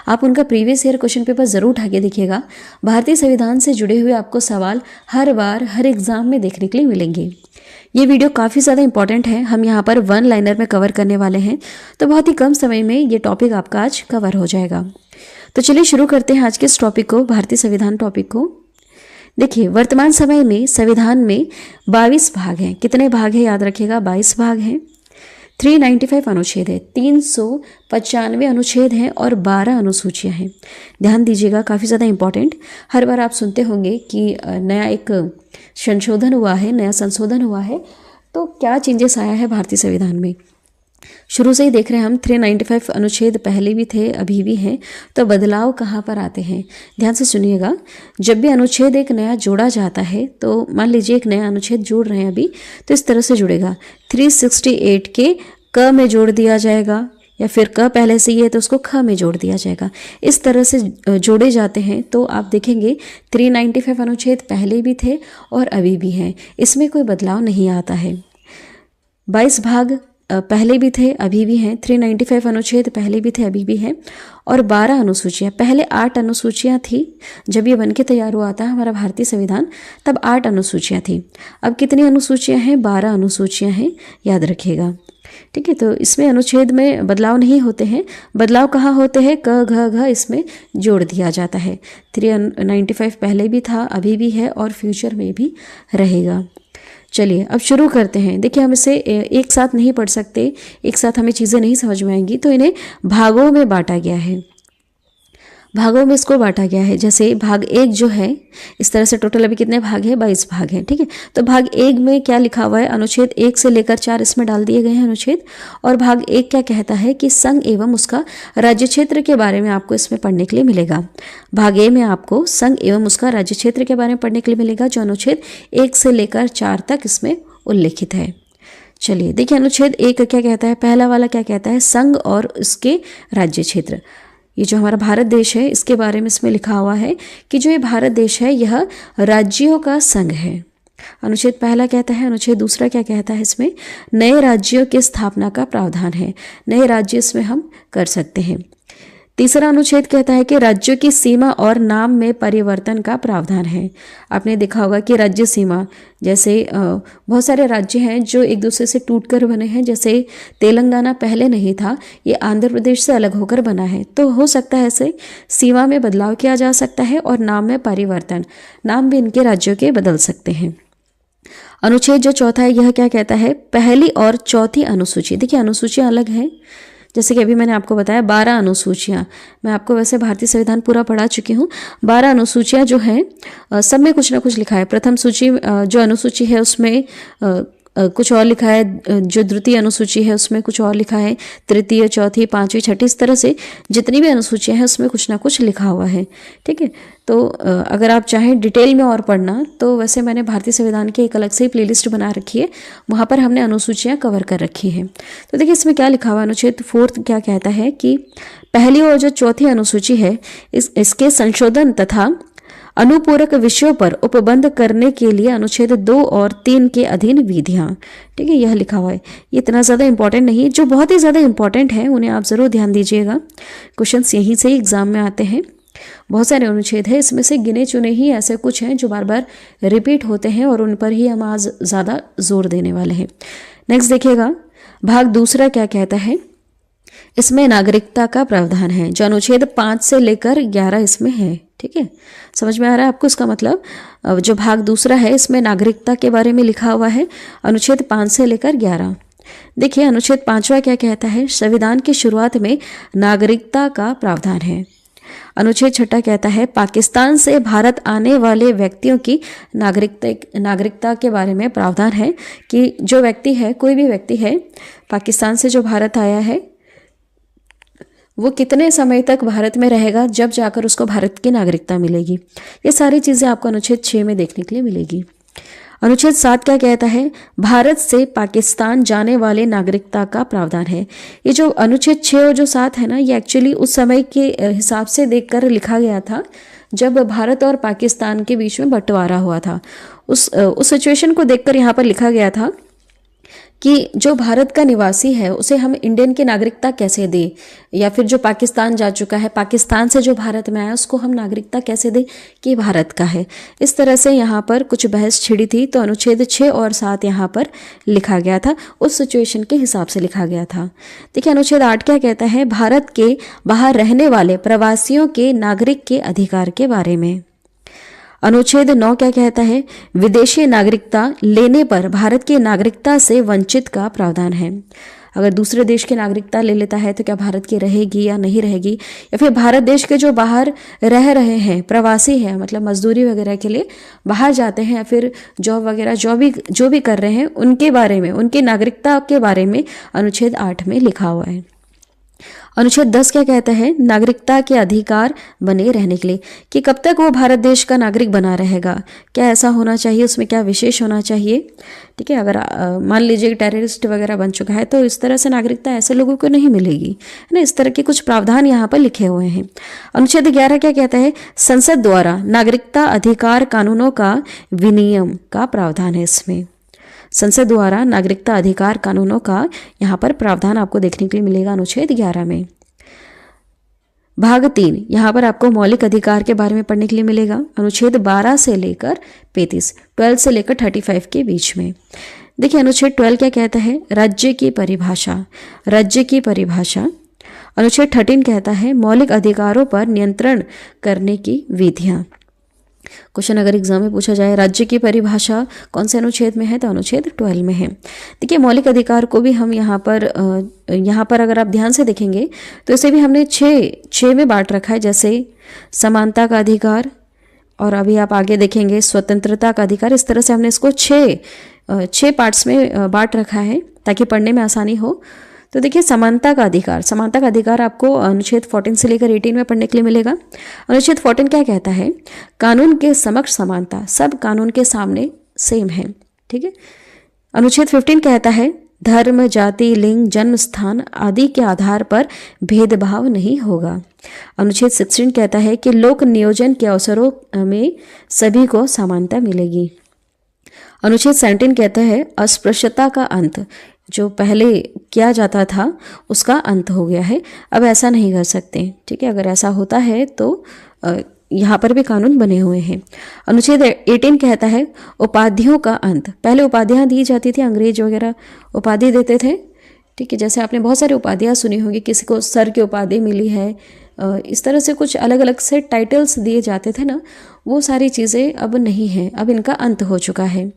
आप उनका previous year question paper ज़रूर उठा के देखिएगा। भारतीय संविधान से जुड़े हुए आपको सवाल हर बार हर एग्ज़ाम में देखने के लिए मिलेंगे। ये वीडियो काफ़ी ज़्यादा इंपॉर्टेंट है, हम यहाँ पर 1 लाइनर में कवर करने वाले हैं, तो बहुत ही कम समय में ये टॉपिक आपका आज कवर हो जाएगा। तो चलिए शुरू करते हैं आज के इस टॉपिक को, भारतीय संविधान टॉपिक को। देखिए, वर्तमान समय में संविधान में 22 भाग हैं। कितने भाग हैं याद रखिएगा, 22 भाग हैं। 395 अनुच्छेद है, 395 अनुच्छेद हैं और 12 अनुसूचियां हैं। ध्यान दीजिएगा, काफ़ी ज़्यादा इंपॉर्टेंट। हर बार आप सुनते होंगे कि नया एक संशोधन हुआ है, नया संशोधन हुआ है, तो क्या चेंजेस आया है भारतीय संविधान में। शुरू से ही देख रहे हैं हम, 395 अनुच्छेद पहले भी थे, अभी भी हैं, तो बदलाव कहाँ पर आते हैं, ध्यान से सुनिएगा। जब भी अनुच्छेद एक नया जोड़ा जाता है, तो मान लीजिए एक नया अनुच्छेद जोड़ रहे हैं अभी, तो इस तरह से जुड़ेगा। 368 के क में जोड़ दिया जाएगा, या फिर क पहले से ही है तो उसको ख में जोड़ दिया जाएगा। इस तरह से जोड़े जाते हैं। तो आप देखेंगे 395 अनुच्छेद पहले भी थे और अभी भी हैं, इसमें कोई बदलाव नहीं आता है। 22 भाग पहले भी थे, अभी भी हैं। 395 अनुच्छेद पहले भी थे, अभी भी हैं। और 12 अनुसूचियाँ, पहले 8 अनुसूचियाँ थी। जब ये बनके तैयार हुआ था हमारा भारतीय संविधान, तब 8 अनुसूचियाँ थी। अब कितनी अनुसूचियाँ हैं, 12 अनुसूचियाँ हैं, याद रखिएगा। ठीक है, तो इसमें अनुच्छेद में बदलाव नहीं होते हैं। बदलाव कहाँ होते हैं, क घ घ इसमें जोड़ दिया जाता है। 395 पहले भी था, अभी भी है और फ्यूचर में भी रहेगा। चलिए अब शुरू करते हैं। देखिए, हम इसे एक साथ नहीं पढ़ सकते, एक साथ हमें चीज़ें नहीं समझ में आएंगी, तो इन्हें भागों में बांटा गया है। भागों में इसको बांटा गया है। जैसे भाग 1 जो है, इस तरह से टोटल अभी कितने भाग हैं, 22 भाग हैं। ठीक है, तो भाग 1 में क्या लिखा हुआ है, अनुच्छेद 1 से लेकर 4 इसमें डाल दिए गए हैं अनुच्छेद। और भाग 1 क्या कहता है कि संघ एवं उसका राज्य क्षेत्र के बारे में आपको इसमें पढ़ने के लिए मिलेगा। भाग ए में आपको संघ एवं उसका राज्य क्षेत्र के बारे में पढ़ने के लिए मिलेगा, जो अनुच्छेद 1 से लेकर 4 तक इसमें उल्लेखित है। चलिए देखिए, अनुच्छेद 1 क्या कहता है, पहला वाला क्या कहता है, संघ और उसके राज्य क्षेत्र। ये जो हमारा भारत देश है, इसके बारे में इसमें लिखा हुआ है कि जो ये भारत देश है, यह राज्यों का संघ है। अनुच्छेद पहला कहता है। अनुच्छेद दूसरा क्या कहता है, इसमें नए राज्यों की स्थापना का प्रावधान है। नए राज्य इसमें हम कर सकते हैं। तीसरा अनुच्छेद कहता है कि राज्यों की सीमा और नाम में परिवर्तन का प्रावधान है। आपने देखा होगा कि राज्य सीमा, जैसे बहुत सारे राज्य हैं जो एक दूसरे से टूटकर बने हैं। जैसे तेलंगाना पहले नहीं था, ये आंध्र प्रदेश से अलग होकर बना है, तो हो सकता है ऐसे सीमा में बदलाव किया जा सकता है और नाम में परिवर्तन, नाम भी इनके राज्यों के बदल सकते हैं। अनुच्छेद जो चौथा है, यह क्या कहता है, पहली और चौथी अनुसूची। देखिए, अनुसूचियाँ अलग हैं। जैसे कि अभी मैंने आपको बताया 12 अनुसूचियाँ, मैं आपको वैसे भारतीय संविधान पूरा पढ़ा चुकी हूँ। 12 अनुसूचियाँ जो हैं, सब में कुछ ना कुछ लिखा है। प्रथम सूची जो अनुसूची है उसमें कुछ और लिखा है, जो द्वितीय अनुसूची है उसमें कुछ और लिखा है, तृतीय, चौथी, पांचवी, छठी, इस तरह से जितनी भी अनुसूचियाँ हैं उसमें कुछ ना कुछ लिखा हुआ है। ठीक है, तो अगर आप चाहें डिटेल में और पढ़ना, तो वैसे मैंने भारतीय संविधान की एक अलग से प्लेलिस्ट बना रखी है, वहाँ पर हमने अनुसूचियाँ कवर कर रखी हैं। तो देखिए, इसमें क्या लिखा हुआ है, अनुच्छेद 4 क्या कहता है कि पहली और जो चौथी अनुसूची है, इसके संशोधन तथा अनुपूरक विषयों पर उपबंध करने के लिए अनुच्छेद 2 और 3 के अधीन विधियां। ठीक है, यह लिखा हुआ है। ये इतना ज़्यादा इंपॉर्टेंट नहीं है, जो बहुत ही ज़्यादा इंपॉर्टेंट है उन्हें आप ज़रूर ध्यान दीजिएगा। क्वेश्चंस यहीं से ही एग्जाम में आते हैं। बहुत सारे अनुच्छेद हैं, इसमें से गिने चुने ही ऐसे कुछ हैं जो बार बार रिपीट होते हैं और उन पर ही हम आज ज़्यादा जोर देने वाले हैं। नेक्स्ट देखिएगा, भाग दूसरा क्या कहता है, इसमें नागरिकता का प्रावधान है, जो अनुच्छेद 5 से लेकर 11 इसमें है। ठीक है, समझ में आ रहा है आपको इसका मतलब। जो भाग दूसरा है, इसमें नागरिकता के बारे में लिखा हुआ है, अनुच्छेद 5 से लेकर 11। देखिए, अनुच्छेद 5वां क्या कहता है, संविधान की शुरुआत में नागरिकता का प्रावधान है। अनुच्छेद 6 कहता है, पाकिस्तान से भारत आने वाले व्यक्तियों की नागरिकता के बारे में प्रावधान है कि जो व्यक्ति है, कोई भी व्यक्ति है पाकिस्तान से जो भारत आया है, वो कितने समय तक भारत में रहेगा, जब जाकर उसको भारत की नागरिकता मिलेगी। ये सारी चीज़ें आपको अनुच्छेद 6 में देखने के लिए मिलेगी। अनुच्छेद 7 क्या कहता है, भारत से पाकिस्तान जाने वाले नागरिकता का प्रावधान है। ये जो अनुच्छेद 6 और जो 7 है ना, ये एक्चुअली उस समय के हिसाब से देखकर लिखा गया था जब भारत और पाकिस्तान के बीच में बंटवारा हुआ था। उस सिचुएशन को देखकर यहाँ पर लिखा गया था कि जो भारत का निवासी है उसे हम इंडियन की नागरिकता कैसे दें, या फिर जो पाकिस्तान जा चुका है, पाकिस्तान से जो भारत में आया उसको हम नागरिकता कैसे दें कि भारत का है। इस तरह से यहाँ पर कुछ बहस छिड़ी थी, तो अनुच्छेद 6 और 7 यहाँ पर लिखा गया था, उस सिचुएशन के हिसाब से लिखा गया था। देखिए अनुच्छेद 8 क्या कहता है, भारत के बाहर रहने वाले प्रवासियों के नागरिक के अधिकार के बारे में। अनुच्छेद 9 क्या कहता है, विदेशी नागरिकता लेने पर भारत की नागरिकता से वंचित का प्रावधान है। अगर दूसरे देश की नागरिकता ले लेता है तो क्या भारत की रहेगी या नहीं रहेगी, या फिर भारत देश के जो बाहर रह रहे हैं, प्रवासी हैं, मतलब मजदूरी वगैरह के लिए बाहर जाते हैं या फिर जॉब वगैरह जो भी कर रहे हैं, उनके बारे में, उनकी नागरिकता के बारे में अनुच्छेद 8 में लिखा हुआ है। अनुच्छेद 10 क्या कहता है, नागरिकता के अधिकार बने रहने के लिए, कि कब तक वो भारत देश का नागरिक बना रहेगा, क्या ऐसा होना चाहिए, उसमें क्या विशेष होना चाहिए। ठीक है, अगर मान लीजिए कि टेररिस्ट वगैरह बन चुका है तो इस तरह से नागरिकता ऐसे लोगों को नहीं मिलेगी, है ना। इस तरह के कुछ प्रावधान यहाँ पर लिखे हुए हैं। अनुच्छेद 11 क्या कहता है, संसद द्वारा नागरिकता अधिकार कानूनों का विनियम का प्रावधान है। इसमें संसद द्वारा नागरिकता अधिकार कानूनों का यहाँ पर प्रावधान आपको देखने के लिए मिलेगा अनुच्छेद 11 में। भाग 3 यहाँ पर आपको मौलिक अधिकार के बारे में पढ़ने के लिए मिलेगा, अनुच्छेद 12 से लेकर 35, 12 से लेकर 35 के बीच में। देखिए अनुच्छेद 12 क्या कहता है, राज्य की परिभाषा, राज्य की परिभाषा। अनुच्छेद 13 कहता है मौलिक अधिकारों पर नियंत्रण करने की विधियां। क्वेश्चन अगर एग्जाम में पूछा जाए राज्य की परिभाषा कौन से अनुच्छेद में है, तो अनुच्छेद 12 में है। देखिए मौलिक अधिकार को भी हम यहाँ पर अगर आप ध्यान से देखेंगे तो इसे भी हमने छः में बांट रखा है, जैसे समानता का अधिकार, और अभी आप आगे देखेंगे स्वतंत्रता का अधिकार। इस तरह से हमने इसको छः पार्ट्स में बांट रखा है ताकि पढ़ने में आसानी हो। तो देखिए समानता का अधिकार आपको अनुच्छेद 14 से लेकर 18 में पढ़ने के लिए मिलेगा। अनुच्छेद 14 क्या कहता है, कानून के समक्ष समानता, सब कानून के सामने सेम है। ठीक है। अनुच्छेद 15 कहता है धर्म, जाति, लिंग, जन्म स्थान आदि के आधार पर भेदभाव नहीं होगा। अनुच्छेद 16 कहता है कि लोक नियोजन के अवसरों में सभी को समानता मिलेगी। अनुच्छेद 17 कहता है अस्पृश्यता का अंत, जो पहले किया जाता था उसका अंत हो गया है, अब ऐसा नहीं कर सकते। ठीक है, अगर ऐसा होता है तो यहाँ पर भी कानून बने हुए हैं। अनुच्छेद 18 कहता है उपाधियों का अंत, पहले उपाधियाँ दी जाती थी, अंग्रेज वगैरह उपाधि देते थे। ठीक है, जैसे आपने बहुत सारी उपाधियाँ सुनी होंगी, किसी को सर की उपाधि मिली है, इस तरह से कुछ अलग अलग से टाइटल्स दिए जाते थे ना, वो सारी चीज़ें अब नहीं हैं, अब इनका अंत हो चुका है।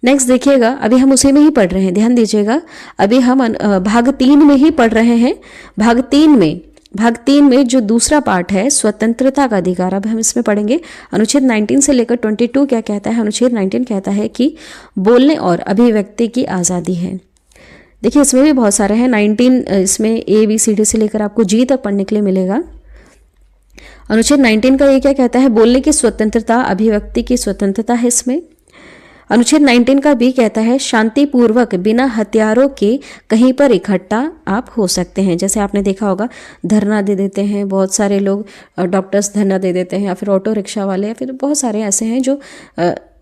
नेक्स्ट देखिएगा, अभी हम उसी में ही पढ़ रहे हैं, ध्यान दीजिएगा, अभी हम भाग 3 में ही पढ़ रहे हैं। भाग 3 में जो दूसरा पार्ट है स्वतंत्रता का अधिकार, अब हम इसमें पढ़ेंगे। अनुच्छेद 19 से लेकर 22 क्या कहता है। अनुच्छेद 19 कहता है कि बोलने और अभिव्यक्ति की आज़ादी है। देखिए इसमें भी बहुत सारे हैं, 19 इसमें ABCD से लेकर आपको G तक पढ़ने के लिए मिलेगा। अनुच्छेद 19 का ये क्या कहता है, बोलने की स्वतंत्रता, अभिव्यक्ति की स्वतंत्रता है इसमें। अनुच्छेद 19 का B कहता है शांतिपूर्वक बिना हथियारों के कहीं पर इकट्ठा आप हो सकते हैं। जैसे आपने देखा होगा धरना दे देते हैं बहुत सारे लोग, डॉक्टर्स धरना दे देते हैं, या फिर ऑटो रिक्शा वाले, या फिर बहुत सारे ऐसे हैं जो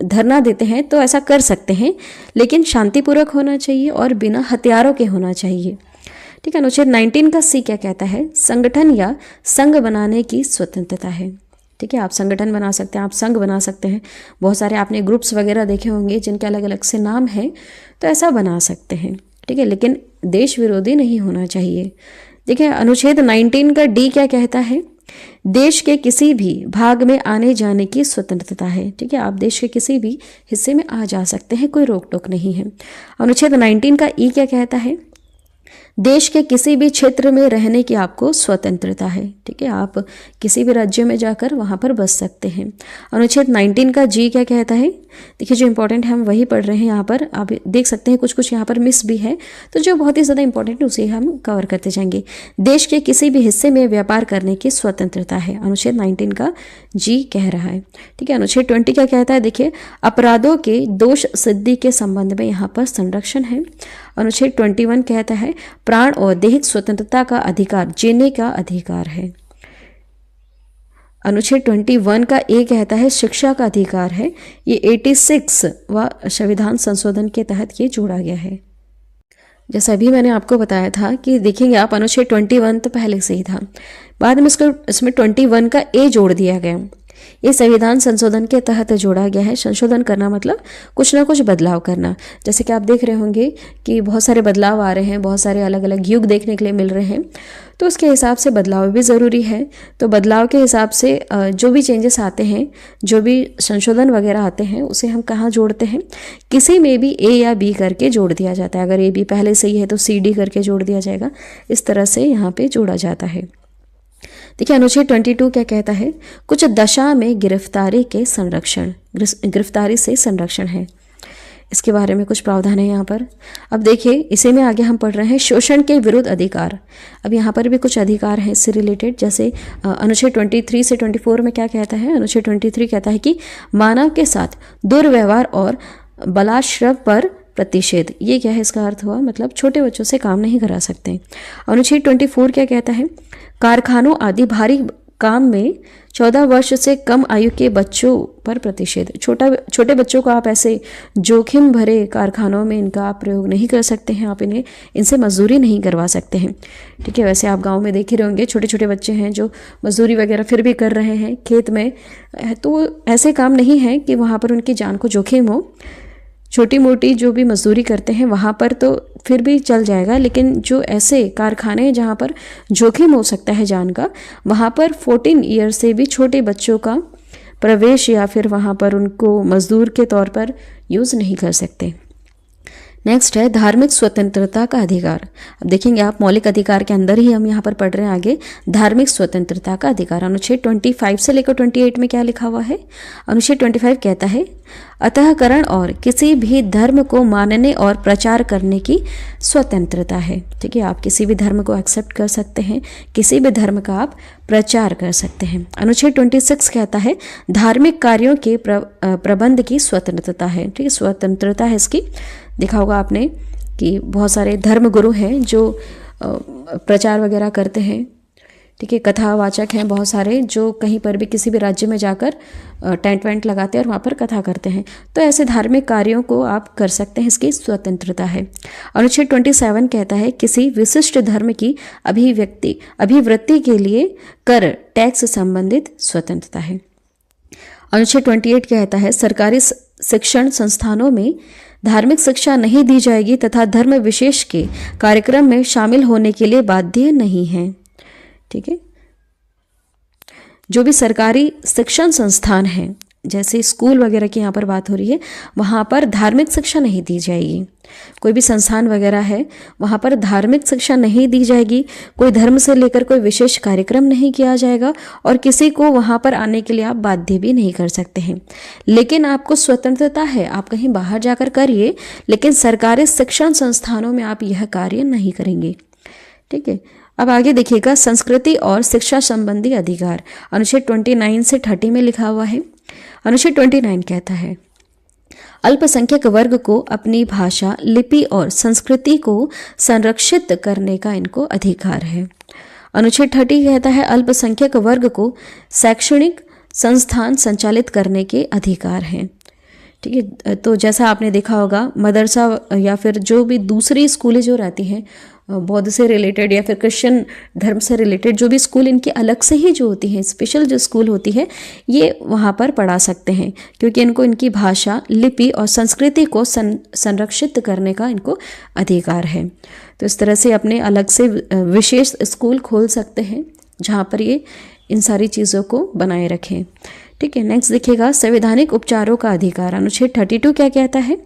धरना देते हैं, तो ऐसा कर सकते हैं, लेकिन शांतिपूर्वक होना चाहिए और बिना हथियारों के होना चाहिए। ठीक है। अनुच्छेद 19 का C क्या कहता है, संगठन या संघ बनाने की स्वतंत्रता है। ठीक है, आप संगठन बना सकते हैं, आप संघ बना सकते हैं, बहुत सारे आपने ग्रुप्स वगैरह देखे होंगे जिनके अलग अलग से नाम हैं, तो ऐसा बना सकते हैं। ठीक है, लेकिन देश विरोधी नहीं होना चाहिए। देखिए अनुच्छेद 19 का D क्या कहता है, देश के किसी भी भाग में आने जाने की स्वतंत्रता है। ठीक है, आप देश के किसी भी हिस्से में आ जा सकते हैं, कोई रोक टोक नहीं है। अनुच्छेद 19 का E क्या कहता है, देश के किसी भी क्षेत्र में रहने की आपको स्वतंत्रता है। ठीक है, आप किसी भी राज्य में जाकर वहाँ पर बस सकते हैं। अनुच्छेद 19 का G क्या कहता है, देखिए जो इंपॉर्टेंट है हम वही पढ़ रहे हैं, यहाँ पर आप देख सकते हैं कुछ यहाँ पर मिस भी है, तो जो बहुत ही ज़्यादा इंपॉर्टेंट है उसे हम कवर करते जाएंगे। देश के किसी भी हिस्से में व्यापार करने की स्वतंत्रता है, अनुच्छेद 19 का G कह रहा है। ठीक है, अनुच्छेद 20 क्या कहता है, देखिए अपराधों के दोष सिद्धि के संबंध में यहाँ पर संरक्षण है। अनुच्छेद 21 कहता है प्राण और दैहिक स्वतंत्रता का अधिकार, जीने का अधिकार है। अनुच्छेद 21 का A कहता है शिक्षा का अधिकार है। ये 86वां संविधान संशोधन के तहत ये जोड़ा गया है। जैसा अभी मैंने आपको बताया था कि देखेंगे आप अनुच्छेद 21 तो पहले से ही था, बाद में इसमें 21 का ए जोड़ दिया गया। ये संविधान संशोधन के तहत जोड़ा गया है। संशोधन करना मतलब कुछ ना कुछ बदलाव करना। जैसे कि आप देख रहे होंगे कि बहुत सारे बदलाव आ रहे हैं, बहुत सारे अलग अलग युग देखने के लिए मिल रहे हैं, तो उसके हिसाब से बदलाव भी ज़रूरी है। तो बदलाव के हिसाब से जो भी चेंजेस आते हैं, जो भी संशोधन वगैरह आते हैं, उसे हम कहाँ जोड़ते हैं, किसी में भी ए या बी करके जोड़ दिया जाता है। अगर ए बी पहले से ही है तो सी डी करके जोड़ दिया जाएगा। इस तरह से यहाँ पे जोड़ा जाता है। देखिए अनुच्छेद 22 क्या कहता है, कुछ दशा में गिरफ्तारी के संरक्षण, गिरफ्तारी से संरक्षण है, इसके बारे में कुछ प्रावधान है यहाँ पर। अब देखिए इसी में आगे हम पढ़ रहे हैं शोषण के विरुद्ध अधिकार। अब यहाँ पर भी कुछ अधिकार हैं इससे रिलेटेड, जैसे अनुच्छेद 23 से 24 में क्या कहता है। अनुच्छेद 23 कहता है कि मानव के साथ दुर्व्यवहार और बलात्कार पर प्रतिषेध। ये क्या है, इसका अर्थ हुआ मतलब छोटे बच्चों से काम नहीं करा सकते। अनुच्छेद 24 क्या कहता है, कारखानों आदि भारी काम में 14 वर्ष से कम आयु के बच्चों पर प्रतिषेध। छोटे बच्चों को आप ऐसे जोखिम भरे कारखानों में इनका आप प्रयोग नहीं कर सकते हैं, आप इनसे मजदूरी नहीं करवा सकते हैं। ठीक है, वैसे आप गांव में देख ही रहे होंगे छोटे छोटे बच्चे हैं जो मजदूरी वगैरह फिर भी कर रहे हैं खेत में, तो ऐसे काम नहीं है कि वहाँ पर उनकी जान को जोखिम हो। छोटी मोटी जो भी मजदूरी करते हैं वहाँ पर तो फिर भी चल जाएगा, लेकिन जो ऐसे कारखाने जहाँ पर जोखिम हो सकता है जान का, वहाँ पर 14 ईयर से भी छोटे बच्चों का प्रवेश या फिर वहाँ पर उनको मजदूर के तौर पर यूज़ नहीं कर सकते। नेक्स्ट है धार्मिक स्वतंत्रता का अधिकार। अब देखेंगे आप मौलिक अधिकार के अंदर ही हम यहाँ पर पढ़ रहे हैं आगे, धार्मिक स्वतंत्रता का अधिकार। अनुच्छेद 25 से लेकर 28 में क्या लिखा हुआ है। अनुच्छेद 25 कहता है अतःकरण और किसी भी धर्म को मानने और प्रचार करने की स्वतंत्रता है। ठीक है, आप किसी भी धर्म को एक्सेप्ट कर सकते हैं, किसी भी धर्म का आप प्रचार कर सकते हैं। अनुच्छेद 26 कहता है धार्मिक कार्यों के प्रबंध की स्वतंत्रता है। ठीक है, स्वतंत्रता है इसकी। देखा होगा आपने कि बहुत सारे धर्म गुरु हैं जो प्रचार वगैरह करते हैं। ठीक है, कथावाचक हैं बहुत सारे जो कहीं पर भी किसी भी राज्य में जाकर टेंट वेंट लगाते हैं और वहाँ पर कथा करते हैं। तो ऐसे धार्मिक कार्यों को आप कर सकते हैं, इसकी स्वतंत्रता है। अनुच्छेद 27 कहता है किसी विशिष्ट धर्म की अभिवृत्ति के लिए कर टैक्स संबंधित स्वतंत्रता है। अनुच्छेद 28 कहता है सरकारी शिक्षण संस्थानों में धार्मिक शिक्षा नहीं दी जाएगी तथा धर्म विशेष के कार्यक्रम में शामिल होने के लिए बाध्य नहीं है। ठीक है, जो भी सरकारी शिक्षण संस्थान हैं, जैसे स्कूल वगैरह की यहाँ पर बात हो रही है, वहाँ पर धार्मिक शिक्षा नहीं दी जाएगी। कोई भी संस्थान वगैरह है वहाँ पर धार्मिक शिक्षा नहीं दी जाएगी, कोई धर्म से लेकर कोई विशेष कार्यक्रम नहीं किया जाएगा और किसी को वहाँ पर आने के लिए आप बाध्य भी नहीं कर सकते हैं। लेकिन आपको स्वतंत्रता है, आप कहीं बाहर जाकर करिए, लेकिन सरकारी शिक्षण संस्थानों में आप यह कार्य नहीं करेंगे। ठीक है, अब आगे देखिएगा संस्कृति और शिक्षा संबंधी अधिकार। अनुच्छेद 29 से 30 में लिखा हुआ है। अनुच्छेद 29 कहता है अल्पसंख्यक वर्ग को अपनी भाषा, लिपि और संस्कृति को संरक्षित करने का इनको अधिकार है। अनुच्छेद 30 कहता है अल्पसंख्यक वर्ग को शैक्षणिक संस्थान संचालित करने के अधिकार हैं। ठीक है, तो जैसा आपने देखा होगा मदरसा या फिर जो भी दूसरी स्कूलें जो रहती हैं बौद्ध से रिलेटेड या फिर क्रिश्चियन धर्म से रिलेटेड, जो भी स्कूल इनकी अलग से ही जो होती हैं, स्पेशल जो स्कूल होती है, ये वहाँ पर पढ़ा सकते हैं, क्योंकि इनको इनकी भाषा, लिपि और संस्कृति को संरक्षित करने का इनको अधिकार है। तो इस तरह से अपने अलग से विशेष स्कूल खोल सकते हैं जहाँ पर ये इन सारी चीज़ों को बनाए रखें। ठीक है, नेक्स्ट देखिएगा संवैधानिक उपचारों का अधिकार। अनुच्छेद 32 क्या कहता है।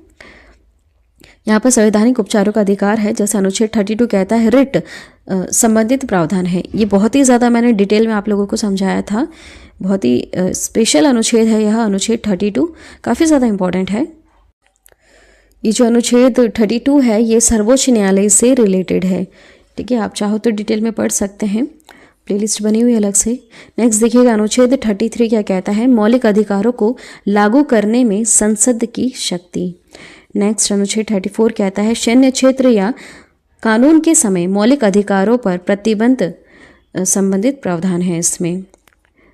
यहाँ पर संवैधानिक उपचारों का अधिकार है, जैसे अनुच्छेद 32 कहता है रिट संबंधित प्रावधान है। ये बहुत ही ज़्यादा मैंने डिटेल में आप लोगों को समझाया था, बहुत ही स्पेशल अनुच्छेद है यह। अनुच्छेद 32 काफ़ी ज़्यादा इम्पॉर्टेंट है। ये जो अनुच्छेद 32 है ये सर्वोच्च न्यायालय से रिलेटेड है। ठीक है, आप चाहो तो डिटेल में पढ़ सकते हैं, प्लेलिस्ट बनी हुई अलग से। नेक्स्ट देखिएगा अनुच्छेद 33 क्या कहता है मौलिक अधिकारों को लागू करने में संसद की शक्ति। नेक्स्ट अनुच्छेद 34 कहता है सैन्य क्षेत्र या कानून के समय मौलिक अधिकारों पर प्रतिबंध संबंधित प्रावधान है। इसमें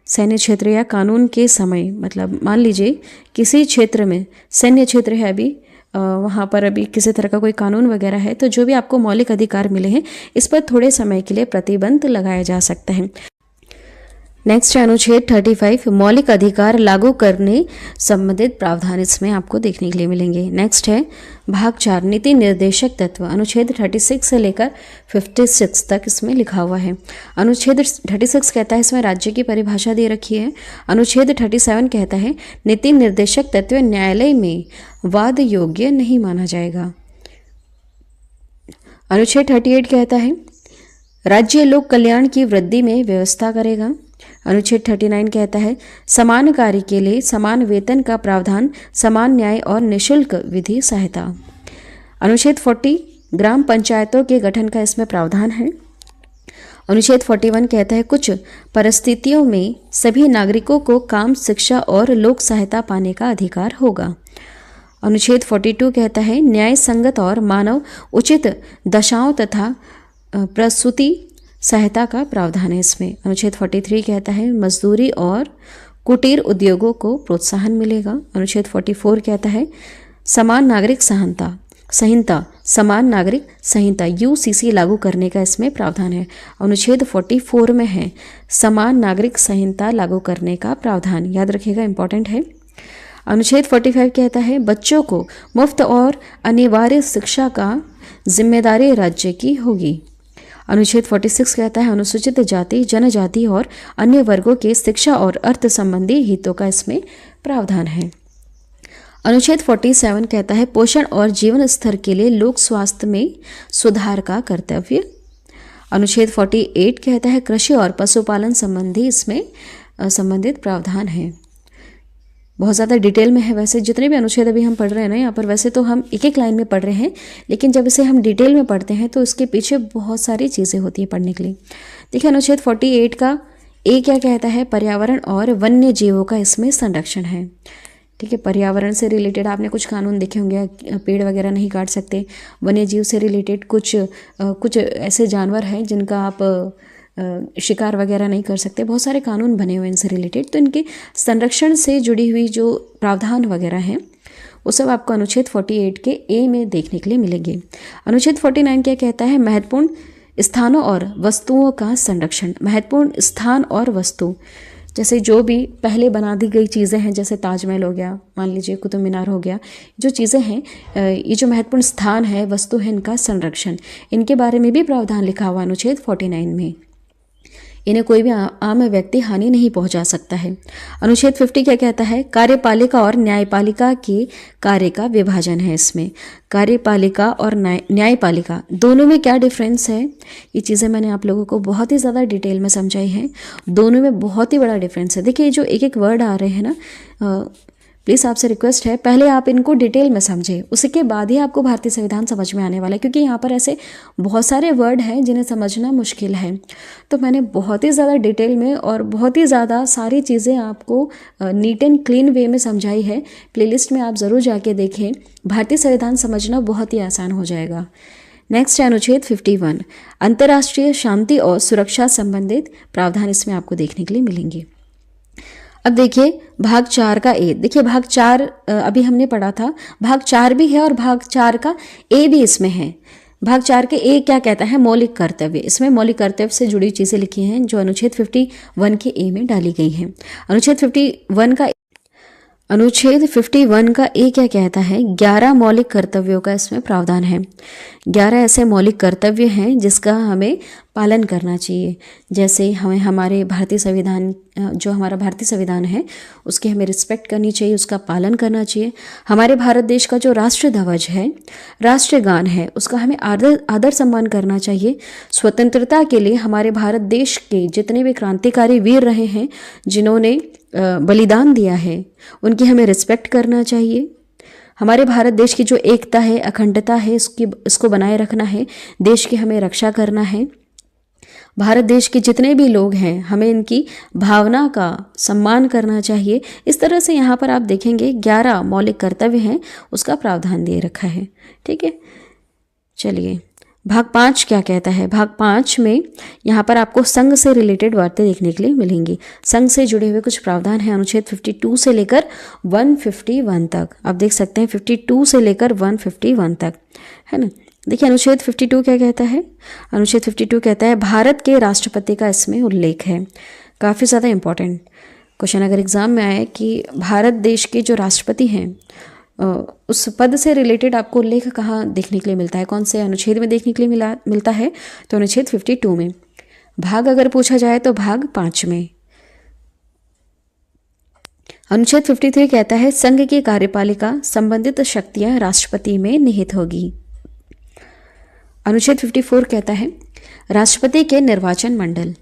सैन्य क्षेत्र या कानून के समय मतलब मान लीजिए किसी क्षेत्र में सैन्य क्षेत्र है अभी वहाँ पर अभी किसी तरह का कोई कानून वगैरह है, तो जो भी आपको मौलिक अधिकार मिले हैं इस पर थोड़े समय के लिए प्रतिबंध लगाया जा सकता है। नेक्स्ट है अनुच्छेद 35, मौलिक अधिकार लागू करने संबंधित प्रावधान इसमें आपको देखने के लिए मिलेंगे। नेक्स्ट है भाग 4, नीति निर्देशक तत्व, अनुच्छेद 36 से लेकर 56 तक इसमें लिखा हुआ है। अनुच्छेद 36 कहता है, इसमें राज्य की परिभाषा दे रखी है। अनुच्छेद 37 कहता है नीति निर्देशक तत्व न्यायालय में वाद योग्य नहीं माना जाएगा। अनुच्छेद 38 कहता है राज्य लोक कल्याण की वृद्धि में व्यवस्था करेगा। अनुच्छेद 39 कहता है समान कार्य के लिए समान वेतन का प्रावधान, समान न्याय और निःशुल्क विधि सहायता। अनुच्छेद 40 ग्राम पंचायतों के गठन का इसमें प्रावधान है। अनुच्छेद 41 कहता है कुछ परिस्थितियों में सभी नागरिकों को काम, शिक्षा और लोक सहायता पाने का अधिकार होगा। अनुच्छेद 42 कहता है न्याय संगत और मानव उचित दशाओं तथा प्रसूति सहायता का प्रावधान है इसमें। अनुच्छेद 43 कहता है मजदूरी और कुटीर उद्योगों को प्रोत्साहन मिलेगा। अनुच्छेद 44 कहता है समान नागरिक संहिता समान नागरिक संहिता यूसीसी लागू करने का इसमें प्रावधान है। अनुच्छेद 44 में है समान नागरिक संहिता लागू करने का प्रावधान, याद रखिएगा, इंपॉर्टेंट है। अनुच्छेद 45 कहता है बच्चों को मुफ्त और अनिवार्य शिक्षा का जिम्मेदारी राज्य की होगी। अनुच्छेद 46 कहता है अनुसूचित जाति, जनजाति और अन्य वर्गों के शिक्षा और अर्थ संबंधी हितों का इसमें प्रावधान है। अनुच्छेद 47 कहता है पोषण और जीवन स्तर के लिए लोक स्वास्थ्य में सुधार का कर्तव्य। अनुच्छेद 48 कहता है कृषि और पशुपालन संबंधी इसमें संबंधित प्रावधान है। बहुत ज़्यादा डिटेल में है, वैसे जितने भी अनुच्छेद अभी हम पढ़ रहे हैं ना यहाँ पर, वैसे तो हम एक एक लाइन में पढ़ रहे हैं, लेकिन जब इसे हम डिटेल में पढ़ते हैं तो इसके पीछे बहुत सारी चीज़ें होती हैं पढ़ने के लिए। देखिए अनुच्छेद 48 का ए क्या कहता है, पर्यावरण और वन्य जीवों का इसमें संरक्षण है। ठीक है, पर्यावरण से रिलेटेड आपने कुछ कानून देखे होंगे, पेड़ वगैरह नहीं काट सकते। वन्य जीव से रिलेटेड कुछ ऐसे जानवर हैं जिनका आप शिकार वगैरह नहीं कर सकते, बहुत सारे कानून बने हुए इनसे रिलेटेड। तो इनके संरक्षण से जुड़ी हुई जो प्रावधान वगैरह हैं वो सब आपको अनुच्छेद 48 के ए में देखने के लिए मिलेंगे। अनुच्छेद 49 क्या कहता है, महत्वपूर्ण स्थानों और वस्तुओं का संरक्षण। महत्वपूर्ण स्थान और वस्तु जैसे जो भी पहले बना दी गई चीज़ें हैं, जैसे ताजमहल हो गया, मान लीजिए कुतुब मीनार हो गया, जो चीज़ें हैं, ये जो महत्वपूर्ण स्थान है, वस्तु है, इनका संरक्षण, इनके बारे में भी प्रावधान लिखा हुआ अनुच्छेद 49 में। इन्हें कोई भी आम व्यक्ति हानि नहीं पहुंचा सकता है। अनुच्छेद 50 क्या कहता है, कार्यपालिका और न्यायपालिका के कार्य का विभाजन है। इसमें कार्यपालिका और न्यायपालिका दोनों में क्या डिफरेंस है, ये चीज़ें मैंने आप लोगों को बहुत ही ज़्यादा डिटेल में समझाई हैं। दोनों में बहुत ही बड़ा डिफरेंस है। देखिए जो एक एक वर्ड आ रहे हैं ना, प्लीज़ आपसे रिक्वेस्ट है पहले आप इनको डिटेल में समझें, उसके बाद ही आपको भारतीय संविधान समझ में आने वाला है, क्योंकि यहाँ पर ऐसे बहुत सारे वर्ड हैं जिन्हें समझना मुश्किल है। तो मैंने बहुत ही ज़्यादा डिटेल में और बहुत ही ज़्यादा सारी चीज़ें आपको नीट एंड क्लीन वे में समझाई है। प्लेलिस्ट में आप ज़रूर जाके देखें, भारतीय संविधान समझना बहुत ही आसान हो जाएगा। नेक्स्ट है अनुच्छेद 51, अंतर्राष्ट्रीय शांति और सुरक्षा संबंधित प्रावधान इसमें आपको देखने के लिए मिलेंगे। अब देखिए भाग 4 का ए, देखिए भाग 4 अभी हमने पढ़ा था, भाग 4 भी है और भाग 4 का ए भी इसमें है। भाग 4 के ए क्या कहता है, मौलिक कर्तव्य। इसमें मौलिक कर्तव्य से जुड़ी चीज़ें लिखी हैं जो अनुच्छेद 51 के ए में डाली गई हैं। अनुच्छेद 51 का ए क्या कहता है, 11 मौलिक कर्तव्यों का इसमें प्रावधान है। 11 ऐसे मौलिक कर्तव्य हैं जिसका हमें पालन करना चाहिए। जैसे हमें हमारे भारतीय संविधान, जो हमारा भारतीय संविधान है उसकी हमें रिस्पेक्ट करनी चाहिए, उसका पालन करना चाहिए। हमारे भारत देश का जो राष्ट्र ध्वज है, राष्ट्रगान है, उसका हमें आदर सम्मान करना चाहिए। स्वतंत्रता के लिए हमारे भारत देश के जितने भी क्रांतिकारी वीर रहे हैं, जिन्होंने बलिदान दिया है, उनकी हमें रिस्पेक्ट करना चाहिए। हमारे भारत देश की जो एकता है, अखंडता है, इसको बनाए रखना है, देश की हमें रक्षा करना है। भारत देश के जितने भी लोग हैं, हमें इनकी भावना का सम्मान करना चाहिए। इस तरह से यहाँ पर आप देखेंगे 11 मौलिक कर्तव्य हैं, उसका प्रावधान दे रखा है। ठीक है, चलिए भाग 5 क्या कहता है? भाग 5 में यहाँ पर आपको संघ से रिलेटेड बातें देखने के लिए मिलेंगी। संघ से जुड़े हुए कुछ प्रावधान हैं अनुच्छेद 52 से लेकर 151 तक। आप देख सकते हैं 52 से लेकर 151 तक, है ना। देखिए अनुच्छेद 52 क्या कहता है? अनुच्छेद 52 कहता है भारत के राष्ट्रपति का इसमें उल्लेख है। काफ़ी ज़्यादा इंपॉर्टेंट क्वेश्चन अगर एग्जाम में आए कि भारत देश के जो राष्ट्रपति हैं उस पद से रिलेटेड आपको उल्लेख कहाँ देखने के लिए मिलता है, कौन से अनुच्छेद में देखने के लिए मिलता है? तो अनुच्छेद 52 में। भाग अगर पूछा जाए तो भाग 5 में। अनुच्छेद 53 कहता है संघ की कार्यपालिका संबंधित शक्तियां राष्ट्रपति में निहित होगी। अनुच्छेद 54 कहता है राष्ट्रपति के निर्वाचन मंडल।